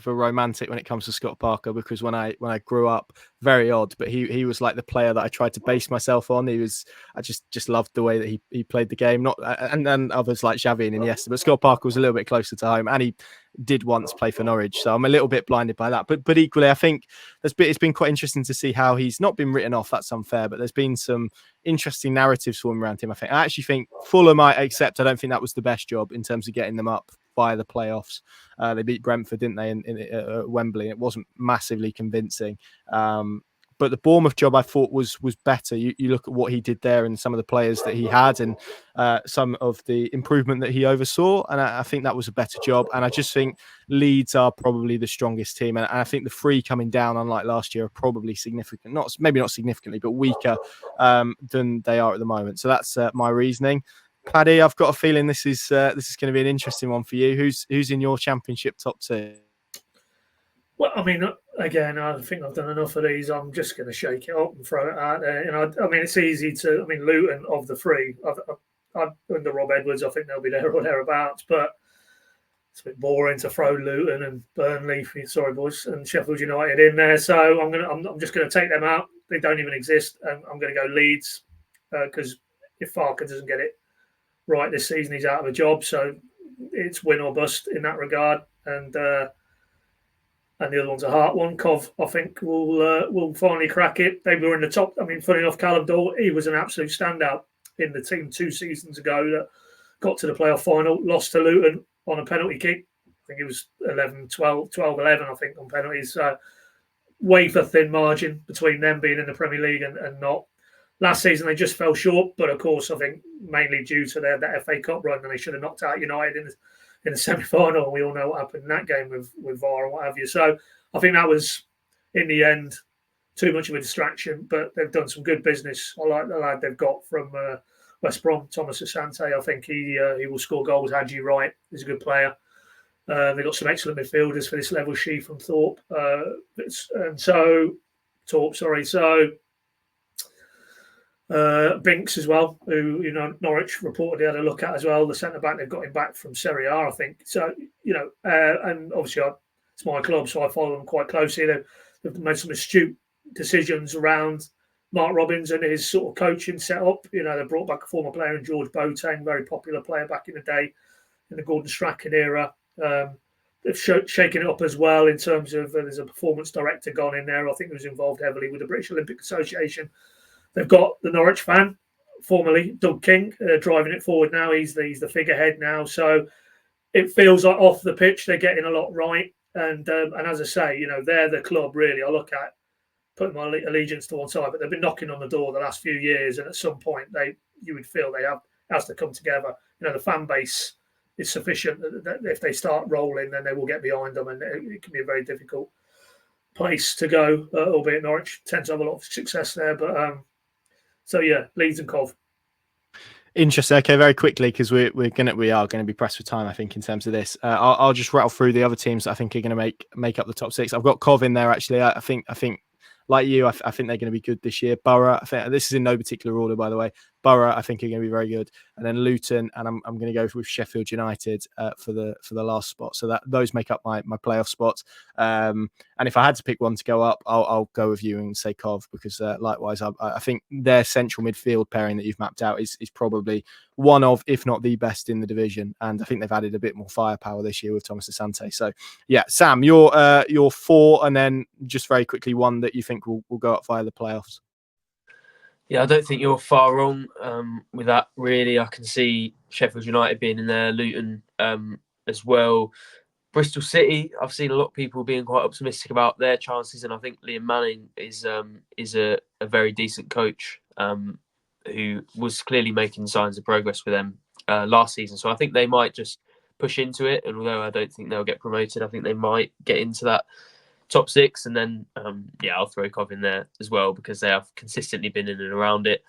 a romantic when it comes to Scott Parker, because when I grew up, very odd, but he was like the player that I tried to base myself on. I just loved the way that he played the game. Not and others like Xavi and Iniesta, but Scott Parker was a little bit closer to home, and he did once play for Norwich, so I'm a little bit blinded by that. But equally, I think it's been quite interesting to see how he's not been written off. That's unfair, but there's been some interesting narratives swimming around him. I actually think Fulham might accept. I don't think that was the best job in terms of getting them up via the playoffs. They beat Brentford, didn't they, in Wembley? It wasn't massively convincing. But the Bournemouth job, I thought, was better. You look at what he did there and some of the players that he had and some of the improvement that he oversaw. And I think that was a better job. And I just think Leeds are probably the strongest team. And I think the three coming down, unlike last year, are probably significant. Maybe not significantly, but weaker than they are at the moment. So that's my reasoning. Paddy, I've got a feeling this is going to be an interesting one for you. Who's in your championship top two? Well, I mean, again, I think I've done enough of these. I'm just going to shake it up and throw it out there. I mean, it's easy to. I mean, Luton of the three, under Rob Edwards, I think they'll be there or thereabouts. But it's a bit boring to throw Luton and Burnley, sorry boys, and Sheffield United in there. So I'm just going to take them out. They don't even exist, and I'm going to go Leeds because if Farker doesn't get it right this season, he's out of a job. So it's win or bust in that regard, and the other one's a hard one. Cov, I think, will finally crack it. They were in the top. I mean, funny enough, Callum Dole, he was an absolute standout in the team 2 seasons ago that got to the playoff final, lost to Luton on a penalty kick. I think it was 12-11, I think, on penalties. So wafer thin margin between them being in the Premier League and not. Last season, they just fell short, but of course, I think mainly due to that FA Cup run, and they should have knocked out United in the semi-final, and we all know what happened in that game with VAR and what have you. So I think that was, in the end, too much of a distraction, but they've done some good business. I like the lad they've got from West Brom, Thomas Asante. I think he will score goals. Hadji Wright is a good player. They've got some excellent midfielders for this level, She from Thorpe. Binks as well, who Norwich reportedly had a look at as well. The centre back, they've got him back from Serie A, I think. So and obviously it's my club, so I follow them quite closely. They've made some astute decisions around Mark Robins and his sort of coaching setup. They brought back a former player in George Boateng, very popular player back in the day in the Gordon Strachan era. They've shaken it up as well in terms of there's a performance director gone in there. I think he was involved heavily with the British Olympic Association. They've got the Norwich fan, formerly Doug King, driving it forward now. He's the figurehead now. So it feels like off the pitch they're getting a lot right. And as I say, they're the club really I look at, putting my allegiance to one side, but they've been knocking on the door the last few years, and at some point you would feel they has to come together. The fan base is sufficient that if they start rolling, then they will get behind them, and it can be a very difficult place to go, albeit Norwich tends to have a lot of success there. But so yeah, Leeds and Cov. Interesting. Okay, very quickly, because we are going to be pressed for time, I think, in terms of this. I'll just rattle through the other teams that I think are going to make up the top 6. I've got Cov in there actually. I think like you, I think they're going to be good this year. Borough, I think this is in no particular order, by the way. Borough, I think, are going to be very good, and then Luton, and I'm going to go with Sheffield United for the last spot. So those make up my playoff spots. And if I had to pick one to go up, I'll go with you and say Cov, because likewise, I think their central midfield pairing that you've mapped out is probably one of, if not the best in the division, and I think they've added a bit more firepower this year with Thomas Asante. So yeah, Sam, your 4, and then just very quickly one that you think will go up via the playoffs. Yeah, I don't think you're far wrong with that, really. I can see Sheffield United being in there, Luton as well. Bristol City, I've seen a lot of people being quite optimistic about their chances, and I think Liam Manning is a very decent coach who was clearly making signs of progress with them last season. So I think they might just push into it, and although I don't think they'll get promoted, I think they might get into that top 6, and then I'll throw Cov in there as well, because they have consistently been in and around it.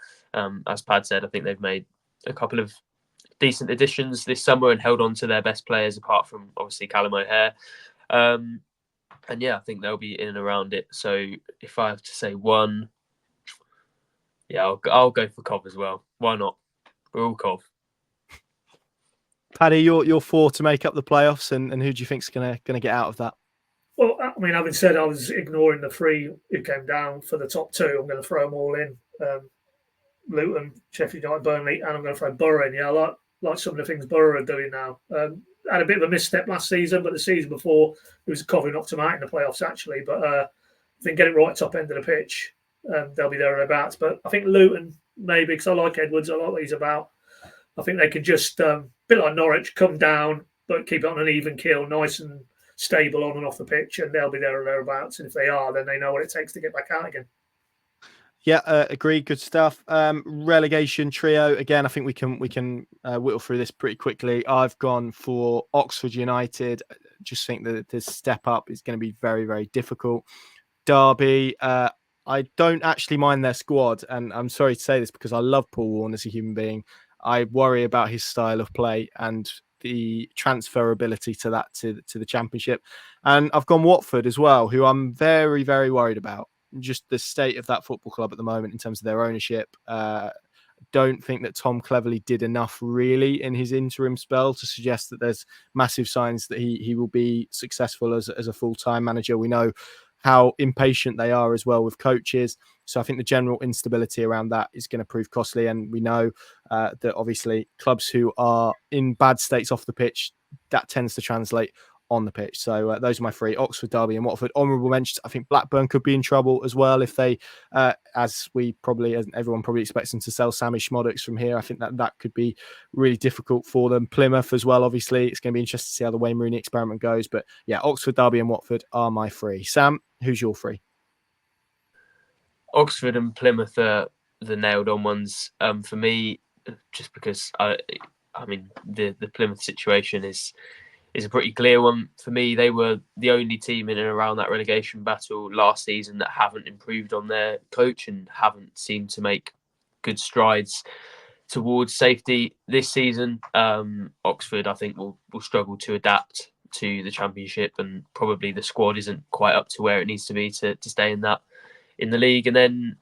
As Pad said, I think they've made a couple of decent additions this summer and held on to their best players, apart from obviously Callum O'Hare. And yeah, I think they'll be in and around it. So if I have to say one, I'll go for Cov as well. Why not? We're all Cov. Paddy, your 4 to make up the playoffs, and who do you think's gonna get out of that? Well, I mean, having said I was ignoring the 3 who came down for the top 2, I'm going to throw them all in. Luton, Sheffield United, Burnley, and I'm going to throw Borough in. Yeah, I like some of the things Borough are doing now. Had a bit of a misstep last season, but the season before, it was Coventry knocked them out in the playoffs, actually. But I think get it right top end of the pitch, they'll be there or thereabouts. But I think Luton, maybe, because I like Edwards, I like what he's about. I think they can just, a bit like Norwich, come down, but keep it on an even keel, nice and stable on and off the pitch, and they'll be there or thereabouts. And if they are, then they know what it takes to get back out again. Yeah, agreed. Good stuff. Relegation trio again. I think we can whittle through this pretty quickly. I've gone for Oxford United. Just think that this step up is going to be very, very difficult. Derby. I don't actually mind their squad, and I'm sorry to say this because I love Paul Warne as a human being. I worry about his style of play and the transferability to that to the Championship. And I've gone Watford as well, who I'm very, very worried about. Just the state of that football club at the moment in terms of their ownership. Don't think that Tom Cleverley did enough really in his interim spell to suggest that there's massive signs that he will be successful as a full-time manager. We know how impatient they are as well with coaches. So I think the general instability around that is going to prove costly. And we know that obviously clubs who are in bad states off the pitch, that tends to translate on the pitch. So those are my three: Oxford, Derby and Watford. Honourable mentions, I think Blackburn could be in trouble as well if they, as everyone probably expects them to sell Sammy Schmodox from here. I think that could be really difficult for them. Plymouth as well, obviously. It's going to be interesting to see how the Wayne Rooney experiment goes. But yeah, Oxford, Derby and Watford are my three. Sam, who's your three? Oxford and Plymouth are the nailed-on ones for me, just because I mean the Plymouth situation is a pretty clear one for me. They were the only team in and around that relegation battle last season that haven't improved on their coach and haven't seemed to make good strides towards safety this season. Oxford, I think, will struggle to adapt to the Championship, and probably the squad isn't quite up to where it needs to be to stay in the league. And then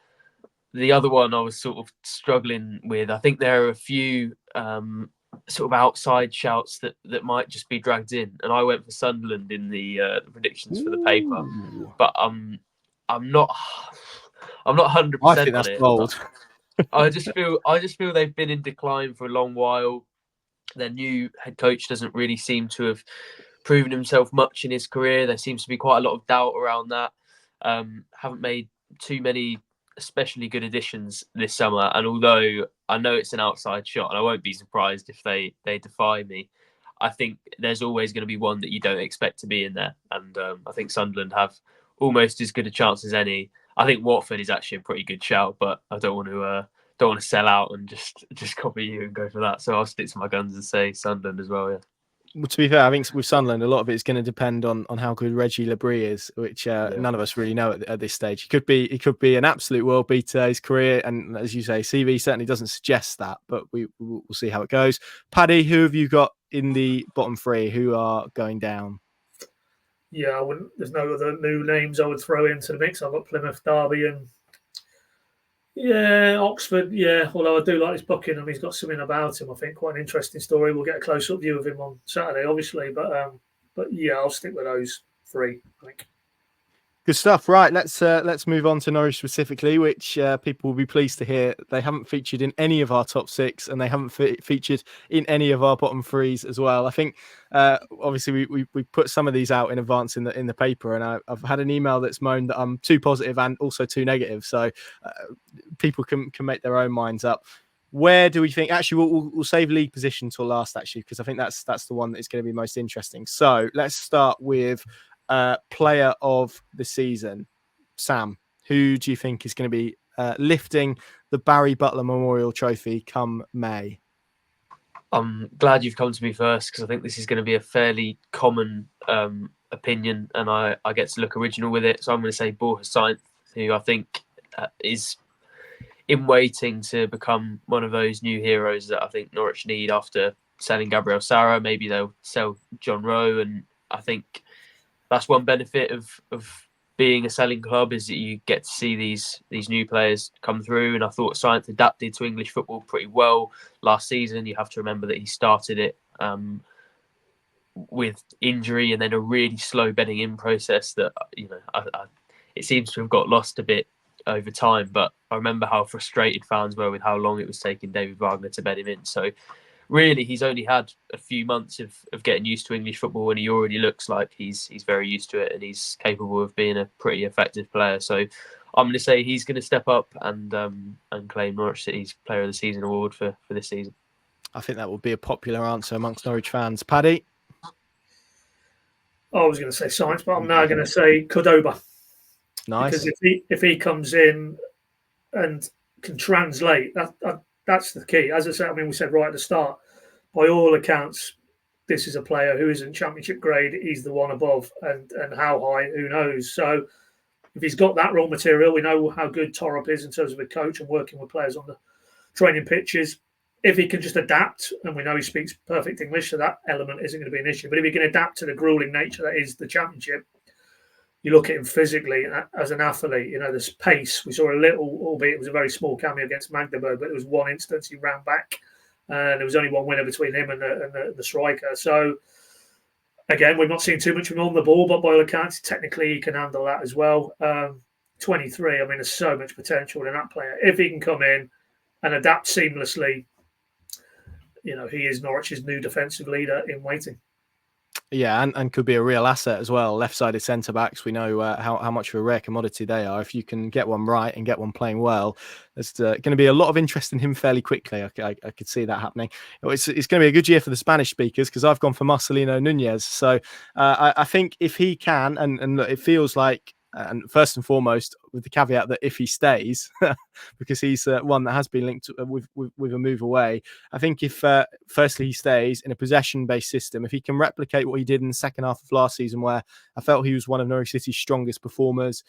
the other one I was sort of struggling with, I think there are a few sort of outside shouts that might just be dragged in, and I went for Sunderland in the predictions for the paper, but I'm not 100% I think that's bold. I just feel they've been in decline for a long while. Their new head coach doesn't really seem to have proven himself much in his career. There seems to be quite a lot of doubt around that. Haven't made too many especially good additions this summer, and although I know it's an outside shot and I won't be surprised if they defy me, I think there's always going to be one that you don't expect to be in there, and I think Sunderland have almost as good a chance as any. I think Watford is actually a pretty good shout, but I don't want to sell out and just copy you and go for that, so I'll stick to my guns and say Sunderland as well. Yeah. Well, to be fair, I think with Sunderland, a lot of it is going to depend on how good Reggie Labrie is, which none of us really know at this stage. He could be an absolute world beater his career, and as you say, CV certainly doesn't suggest that. But we'll see how it goes. Paddy, who have you got in the bottom three? Who are going down? Yeah, I wouldn't. There's no other new names I would throw into the mix. I've got Plymouth, Derby, and Oxford. Yeah, although I do like his booking, and he's got something about him. I think quite an interesting story. We'll get a close-up view of him on Saturday, obviously, but yeah, I'll stick with those three, I think. Good stuff. Right, let's move on to Norwich specifically, which people will be pleased to hear they haven't featured in any of our top six, and they haven't featured in any of our bottom threes as well. I think obviously we put some of these out in advance in the paper, and I've had an email that's moaned that I'm too positive and also too negative. So people can make their own minds up. Where do we think? Actually, we'll save league position till last, actually, because I think that's the one that is going to be most interesting. So let's start with player of the season. Sam, who do you think is going to be lifting the Barry Butler Memorial Trophy come May? I'm glad you've come to me first, because I think this is going to be a fairly common opinion, and I get to look original with it. So I'm going to say Borja Sainz, who I think is in waiting to become one of those new heroes that I think Norwich need after selling Gabriel Sara. Maybe they'll sell John Rowe, and I think that's one benefit of being a selling club, is that you get to see these new players come through. And I thought Sainz adapted to English football pretty well last season. You have to remember that he started it with injury and then a really slow bedding in process that it seems to have got lost a bit over time. But I remember how frustrated fans were with how long it was taking David Wagner to bed him in. So really, he's only had a few months of getting used to English football, and he already looks like he's very used to it, and he's capable of being a pretty effective player. So I'm going to say he's going to step up and claim Norwich City's Player of the Season award for this season. I think that will be a popular answer amongst Norwich fans. Paddy? I was going to say science, but I'm now going to say Cordoba. Nice. Because if he comes in and can translate, that's the key. As I said, I mean, we said right at the start, by all accounts, this is a player who isn't championship grade. He's the one above, and how high, who knows? So if he's got that raw material, we know how good Thorup is in terms of a coach and working with players on the training pitches. If he can just adapt, and we know he speaks perfect English, so that element isn't going to be an issue. But if he can adapt to the gruelling nature that is the championship, you look at him physically as an athlete, you know, this pace. We saw a little, albeit it was a very small cameo against Magdeburg, but there was one instance he ran back, and there was only one winner between him and the striker. So, again, we've not seen too much of him on the ball, but by all accounts, technically he can handle that as well. 23, I mean, there's so much potential in that player. If he can come in and adapt seamlessly, you know, he is Norwich's new defensive leader in waiting. Yeah, and could be a real asset as well. Left-sided centre-backs, we know how much of a rare commodity they are. If you can get one right and get one playing well, there's going to be a lot of interest in him fairly quickly. I could see that happening. It's going to be a good year for the Spanish speakers because I've gone for Marcelino Nunez. So I think if he can, and look, it feels like, and first and foremost, with the caveat that if he stays, because he's one that has been linked with a move away. I think if firstly he stays in a possession-based system, if he can replicate what he did in the second half of last season, where I felt he was one of Norwich City's strongest performers,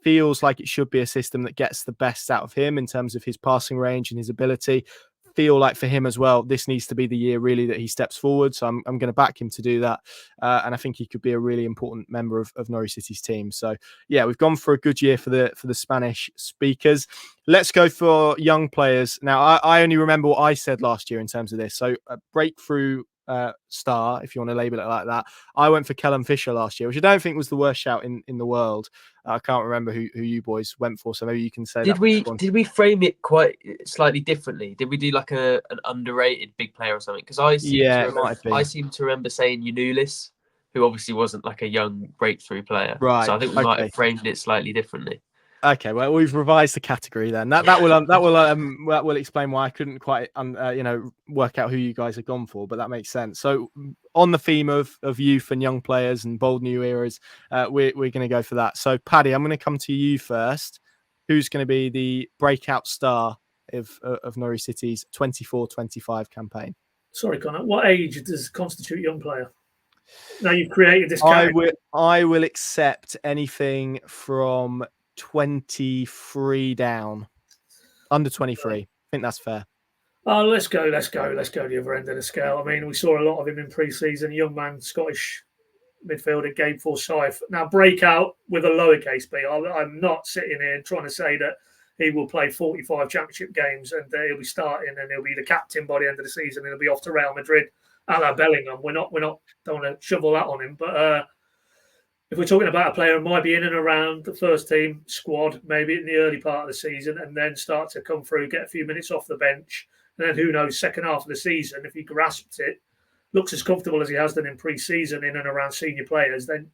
feels like it should be a system that gets the best out of him in terms of his passing range and his ability. Feel like for him as well, this needs to be the year really that he steps forward. So I'm going to back him to do that. And I think he could be a really important member of Norwich City's team. So yeah, we've gone for a good year for the Spanish speakers. Let's go for young players. Now, I only remember what I said last year in terms of this. So a breakthrough star, if you want to label it like that. I went for Callum Fisher last year, which I don't think was the worst shout in the world. I can't remember who you boys went for, so maybe you can say. Did we frame it quite slightly differently? Did we do like an underrated big player or something? Because I seem to remember saying Yanulis, who obviously wasn't like a young breakthrough player. Right. So I think we might have framed it slightly differently. Okay, well, we've revised the category then. That will explain why I couldn't quite work out who you guys have gone for, but that makes sense. So on the theme of youth and young players and bold new eras, we're going to go for that. So Paddy, I'm going to come to you first. Who's going to be the breakout star of Norwich City's 24-25 campaign? Sorry, Connor. What age does constitute young player? Now you've created this category. I will accept anything from 23 down, under 23. I think that's fair. Oh, let's go the other end of the scale. I mean, we saw a lot of him in pre-season. Young man, Scottish midfielder, Gabe Forsyth. Now, breakout with a lowercase b. I'm not sitting here trying to say that he will play 45 championship games and he'll be starting and he'll be the captain by the end of the season and he'll be off to Real Madrid a la Bellingham. We're not don't want to shovel that on him, but if we're talking about a player who might be in and around the first team squad, maybe in the early part of the season, and then start to come through, get a few minutes off the bench, and then who knows, second half of the season, if he grasps it, looks as comfortable as he has done in pre-season in and around senior players, then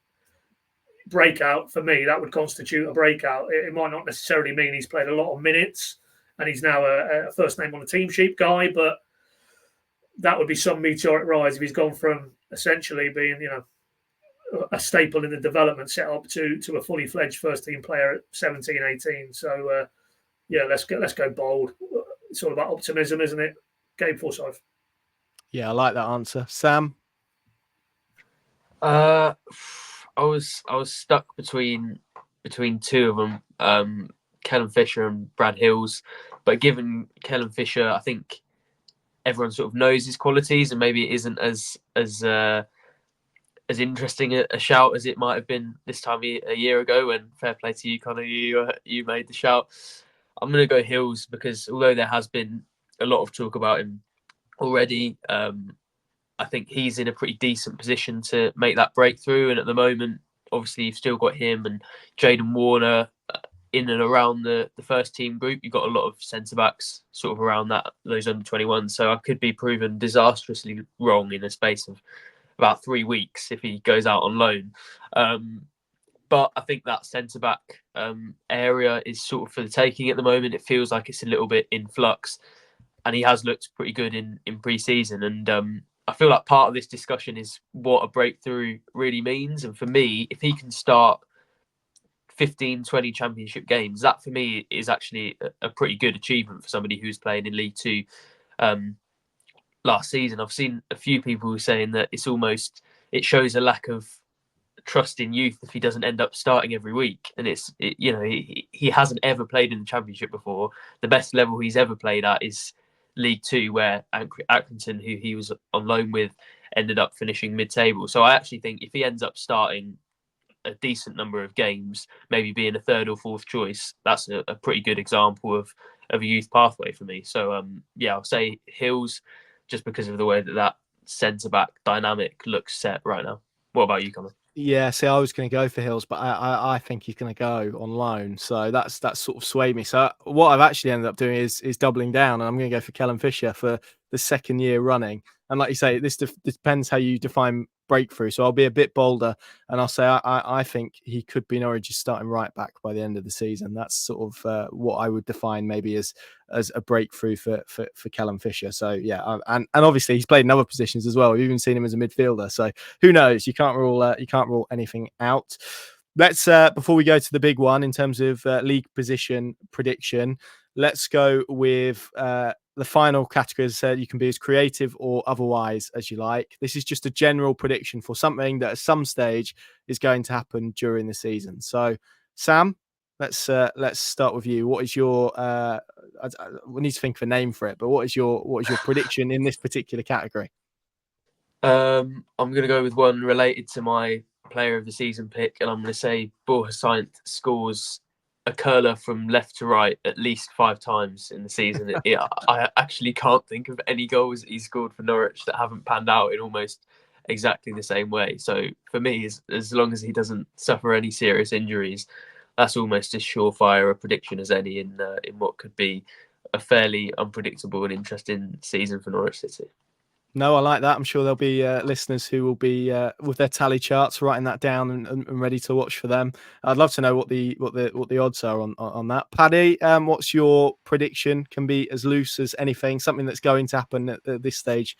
breakout, for me, that would constitute a breakout. It might not necessarily mean he's played a lot of minutes and he's now a first name on the team sheet guy, but that would be some meteoric rise if he's gone from essentially being, a staple in the development setup to a fully fledged first team player at 17, 18. So let's go bold. It's all about optimism, isn't it? Gabe Forsyth. Yeah, I like that answer. Sam? I was stuck between two of them, Callum Fisher and Brad Hills. But given Callum Fisher, I think everyone sort of knows his qualities, and maybe it isn't as interesting a shout as it might have been this time a year ago. When fair play to you, Connor, you made the shout. I'm going to go Hills because although there has been a lot of talk about him already, I think he's in a pretty decent position to make that breakthrough. And at the moment, obviously, you've still got him and Jaden Warner in and around the first team group. You've got a lot of centre-backs sort of around those under-21. So I could be proven disastrously wrong in the space of about 3 weeks if he goes out on loan. But I think that centre-back area is sort of for the taking at the moment. It feels like it's a little bit in flux. And he has looked pretty good in pre-season. And I feel like part of this discussion is what a breakthrough really means. And for me, if he can start 15, 20 championship games, that for me is actually a pretty good achievement for somebody who's playing in League Two last season. I've seen a few people saying that it shows a lack of trust in youth if he doesn't end up starting every week. And he hasn't ever played in the Championship before. The best level he's ever played at is League Two, where Accrington, who he was on loan with, ended up finishing mid-table. So I actually think if he ends up starting a decent number of games, maybe being a third or fourth choice, that's a pretty good example of a youth pathway for me. So I'll say Hills, just because of the way that centre-back dynamic looks set right now. What about you, Connor? Yeah, see, I was going to go for Hills, but I think he's going to go on loan. So that's sort of swayed me. So what I've actually ended up doing is doubling down, and I'm going to go for Kellen Fisher for the second year running. And like you say, this depends how you define breakthrough. So I'll be a bit bolder, and I'll say I think he could be Norwich's starting right back by the end of the season. That's sort of what I would define maybe as a breakthrough for Kellen Fisher. So yeah, and obviously he's played in other positions as well. We've even seen him as a midfielder. So who knows? You can't rule anything out. Let's before we go to the big one in terms of league position prediction, let's go with the final category. As I said, you can be as creative or otherwise as you like. This is just a general prediction for something that at some stage is going to happen during the season. So, Sam, let's start with you. What is your? We need to think of a name for it, but what is your prediction in this particular category? I'm going to go with one related to my player of the season pick, and I'm going to say Borja Sainz scores a curler from left to right at least 5 times in the season. I actually can't think of any goals that he scored for Norwich that haven't panned out in almost exactly the same way. So for me, as long as he doesn't suffer any serious injuries, that's almost as surefire a prediction as any in what could be a fairly unpredictable and interesting season for Norwich City. No, I like that. I'm sure there'll be listeners who will be with their tally charts writing that down and ready to watch for them. I'd love to know what the odds are on that. Paddy, what's your prediction? Can be as loose as anything. Something that's going to happen at this stage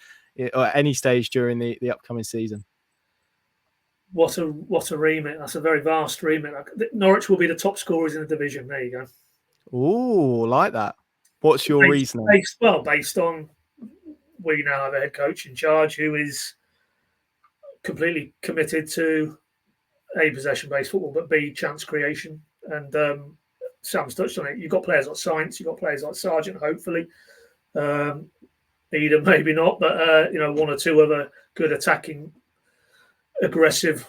or any stage during the upcoming season. What a remit! That's a very vast remit. Norwich will be the top scorers in the division. There you go. Oh, like that. What's your reasoning? Based on we now have a head coach in charge who is completely committed to A, possession-based football, but B, chance creation. And Sam's touched on it. You've got players like Sainz, you've got players like Sargent, hopefully. Eden, maybe not, but one or two other good attacking, aggressive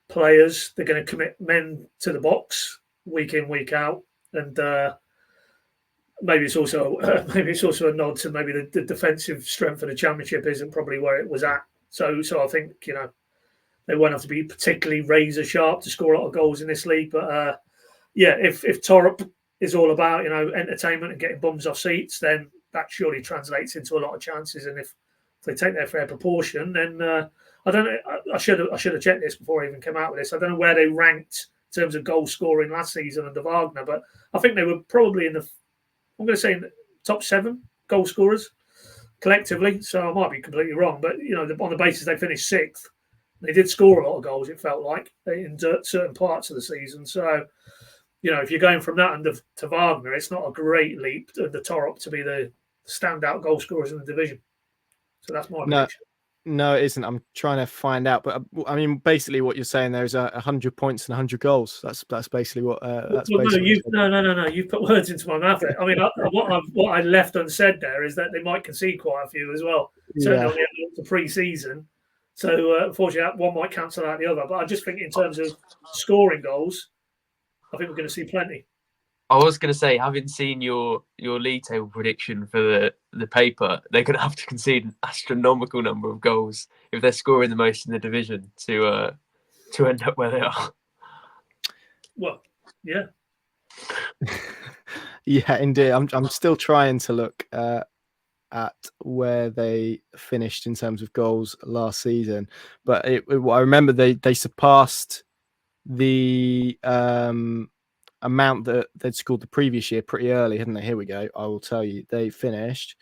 players. They're going to commit men to the box week in, week out. And maybe it's also a nod to maybe the defensive strength of the Championship isn't probably where it was at. So I think they won't have to be particularly razor sharp to score a lot of goals in this league. But if Thorup is all about entertainment and getting bums off seats, then that surely translates into a lot of chances. And if they take their fair proportion, then I don't know. I should have checked this before I even came out with this. I don't know where they ranked in terms of goal scoring last season under Wagner, but I think they were probably in I'm going to say in the top 7 goal scorers collectively. So I might be completely wrong, but on the basis they finished 6th, they did score a lot of goals. It felt like in certain parts of the season. So if you're going from that to Wagner, it's not a great leap to the Thorup to be the standout goal scorers in the division. So that's my prediction. No, it isn't. I'm trying to find out, but I mean, basically, what you're saying there is 100 points and 100 goals. That's basically what. No. You've put words into my mouth there. I mean, what I left unsaid there is that they might concede quite a few as well. Certainly on the pre-season. So unfortunately, one might cancel out the other. But I just think in terms of scoring goals, I think we're going to see plenty. I was going to say, having seen your league table prediction for the paper, they're going to have to concede an astronomical number of goals if they're scoring the most in the division to end up where they are. Well, yeah. Yeah, indeed. I'm still trying to look at where they finished in terms of goals last season, but I remember they surpassed the amount that they'd scored the previous year pretty early, hadn't they? Here we go. I will tell you. They finished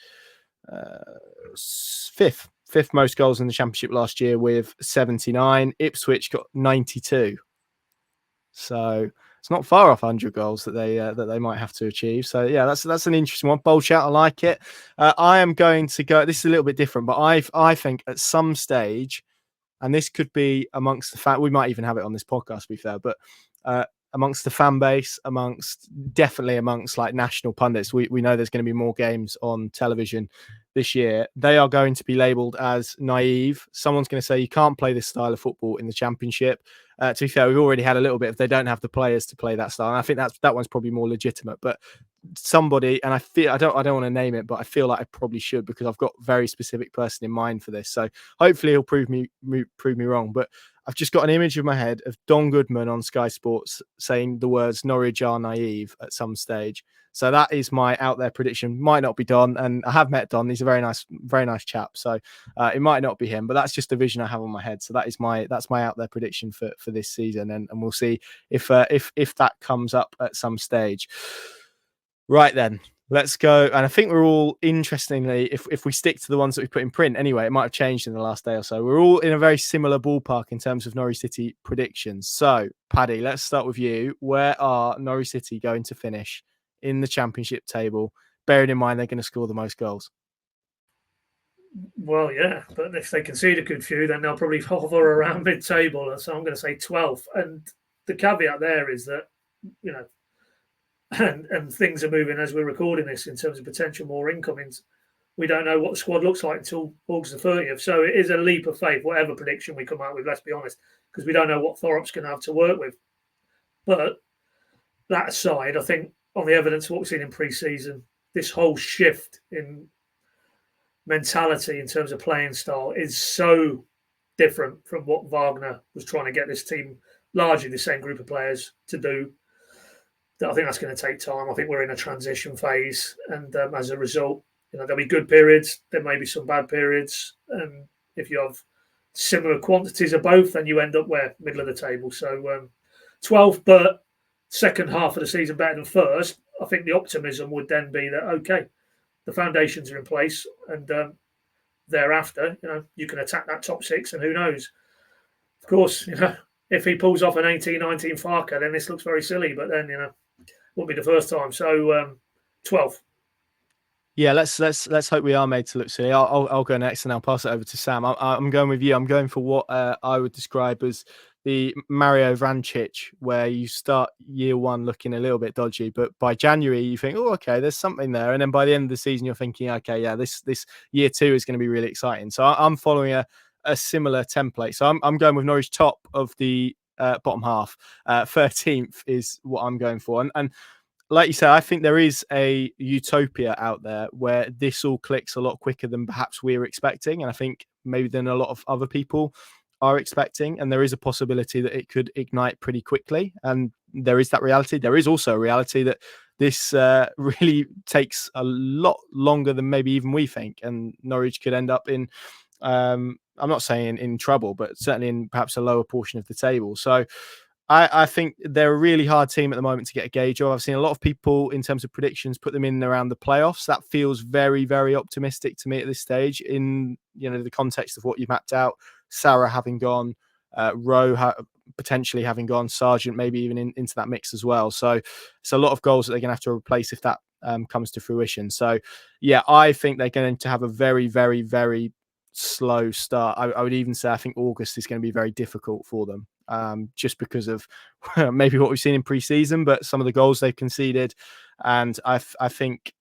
5th. fifth most goals in the Championship last year with 79. Ipswich got 92. So it's not far off 100 goals that they might have to achieve. So yeah, that's an interesting one. Bold shout, I like it. I am going to go. This is a little bit different, but I think at some stage, and this could be amongst the fact we might even have it on this podcast, to be fair, but amongst the fan base, definitely amongst like national pundits, we know there's going to be more games on television this year. They are going to be labelled as naive. Someone's going to say you can't play this style of football in the Championship. To be fair, we've already had a little bit of they don't have the players to play that style. And I think that one's probably more legitimate. But somebody, and I don't want to name it, but I feel like I probably should because I've got a very specific person in mind for this. So hopefully he'll prove me wrong. But I've just got an image in my head of Don Goodman on Sky Sports saying the words Norwich are naive at some stage. So that is my out there prediction. Might not be Don, and I have met Don. He's a very nice chap. So it might not be him, but that's just the vision I have on my head. So that's my out there prediction for this season, and we'll see if that comes up at some stage. Right then, let's go. And I think we're all, interestingly, if we stick to the ones that we put in print, anyway, it might have changed in the last day or so. We're all in a very similar ballpark in terms of Norwich City predictions. So, Paddy, let's start with you. Where are Norwich City going to finish in the Championship table, bearing in mind they're going to score the most goals? Well, yeah, but if they concede a good few, then they'll probably hover around mid-table. So I'm going to say 12th. And the caveat there is that, you know, and things are moving as we're recording this in terms of potential more incomings. We don't know what the squad looks like until August the 30th. So it is a leap of faith, whatever prediction we come out with, let's be honest, because we don't know what Thorup's going to have to work with. But that aside, I think on the evidence of what we've seen in pre-season, this whole shift in mentality in terms of playing style is so different from what Wagner was trying to get this team, largely the same group of players, to do. I think that's going to take time. I think we're in a transition phase, and as a result, you know, there'll be good periods. There may be some bad periods, and if you have similar quantities of both, then you end up where middle of the table. So 12th, but second half of the season better than first. I think the optimism would then be that okay, the foundations are in place, and thereafter, you know, you can attack that top six, and who knows? Of course, you know, if he pulls off an 18-19 Farker, then this looks very silly. But then, you know, won't be the first time. So 12th. Yeah, let's hope we are made to look silly. I'll go next, and I'll pass it over to Sam. I'm going with you. I'm going for what I would describe as the Mario Vrancic, where you start year one looking a little bit dodgy, but by January you think, oh, okay, there's something there, and then by the end of the season you're thinking, okay, yeah, this year two is going to be really exciting. So I'm following a similar template. So I'm going with Norwich top of the bottom half. 13th is what I'm going for, and like you said, I think there is a utopia out there where this all clicks a lot quicker than perhaps we're expecting. And I think maybe than a lot of other people are expecting. And there is a possibility that it could ignite pretty quickly. And there is that reality. There is also a reality that this really takes a lot longer than maybe even we think. And Norwich could end up in, I'm not saying in trouble, but certainly in perhaps a lower portion of the table. So I think they're a really hard team at the moment to get a gauge of. I've seen a lot of people in terms of predictions put them in and around the playoffs. That feels very, very optimistic to me at this stage in, you know, the context of what you've mapped out. Sara having gone, Rowe potentially having gone, Sargent maybe even into that mix as well. So it's a lot of goals that they're going to have to replace if that comes to fruition. So yeah, I think they're going to have a very, very, very slow start. I would even say I think August is going to be very difficult for them. Just because of maybe what we've seen in pre-season, but some of the goals they've conceded. And I think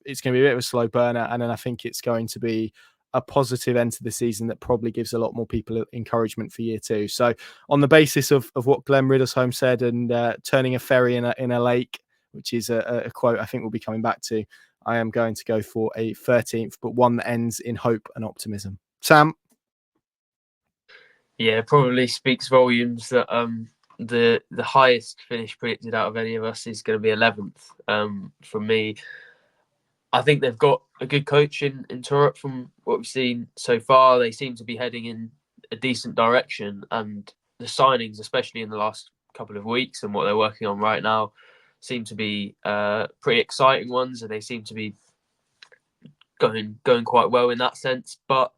it's going to be a bit of a slow burner. And then I think it's going to be a positive end to the season that probably gives a lot more people encouragement for year two. So on the basis of what Glenn Riddlesholme said and turning a ferry in a lake, which is a quote I think we'll be coming back to, I am going to go for a 13th, but one that ends in hope and optimism. Sam? Yeah, probably speaks volumes that the highest finish predicted out of any of us is going to be 11th. From me, I think they've got a good coach in Thorup. From what we've seen so far, they seem to be heading in a decent direction, and the signings, especially in the last couple of weeks, and what they're working on right now, seem to be pretty exciting ones, and they seem to be going quite well in that sense. But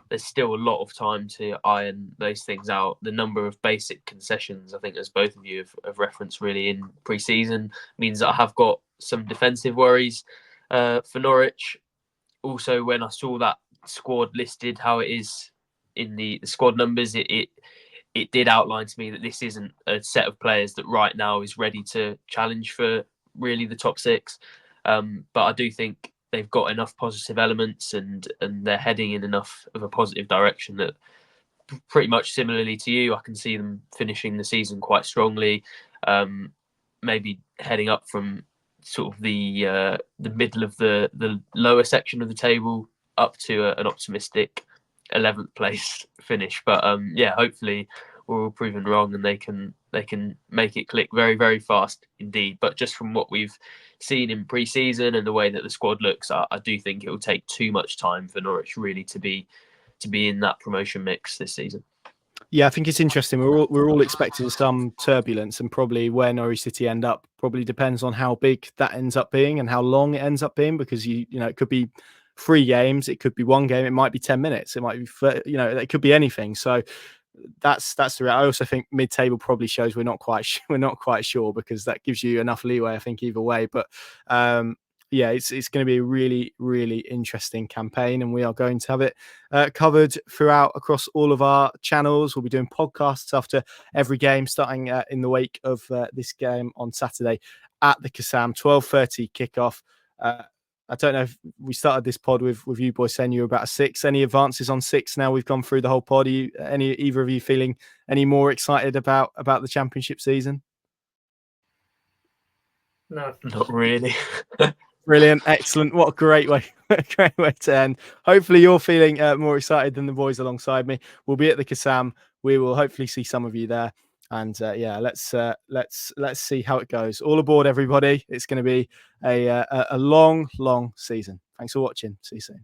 there's still a lot of time to iron those things out. The number of basic concessions, I think, as both of you have referenced really in pre-season, means that I have got some defensive worries for Norwich. Also, when I saw that squad listed, how it is in the squad numbers, it did outline to me that this isn't a set of players that right now is ready to challenge for really the top six. But I do think they've got enough positive elements and they're heading in enough of a positive direction that pretty much similarly to you, I can see them finishing the season quite strongly, maybe heading up from sort of the middle of the lower section of the table up to an optimistic 11th place finish. But hopefully we're all proven wrong and they can make it click very, very fast indeed. But just from what we've seen in pre-season and the way that the squad looks, I do think it will take too much time for Norwich really to be in that promotion mix this season. Yeah, I think it's interesting. We're all expecting some turbulence, and probably where Norwich City end up probably depends on how big that ends up being and how long it ends up being. Because you know it could be 3 games, it could be 1 game, it might be 10 minutes, it might be it could be anything. So that's the. I also think mid-table probably shows we're not quite sure, because that gives you enough leeway, I think, either way. But it's going to be a really, really interesting campaign, and we are going to have it covered throughout across all of our channels. We'll be doing podcasts after every game, starting in the wake of this game on Saturday at the Kassam, 12:30 kickoff. I don't know if we started this pod with you boys saying you were about a 6. Any advances on 6 now we've gone through the whole pod? Either of you feeling any more excited about the championship season? No, not really. Brilliant, excellent. What a great way to end. Hopefully you're feeling more excited than the boys alongside me. We'll be at the Kassam. We will hopefully see some of you there. And let's see how it goes. All aboard, everybody. It's going to be a long, long season. Thanks for watching. See you soon.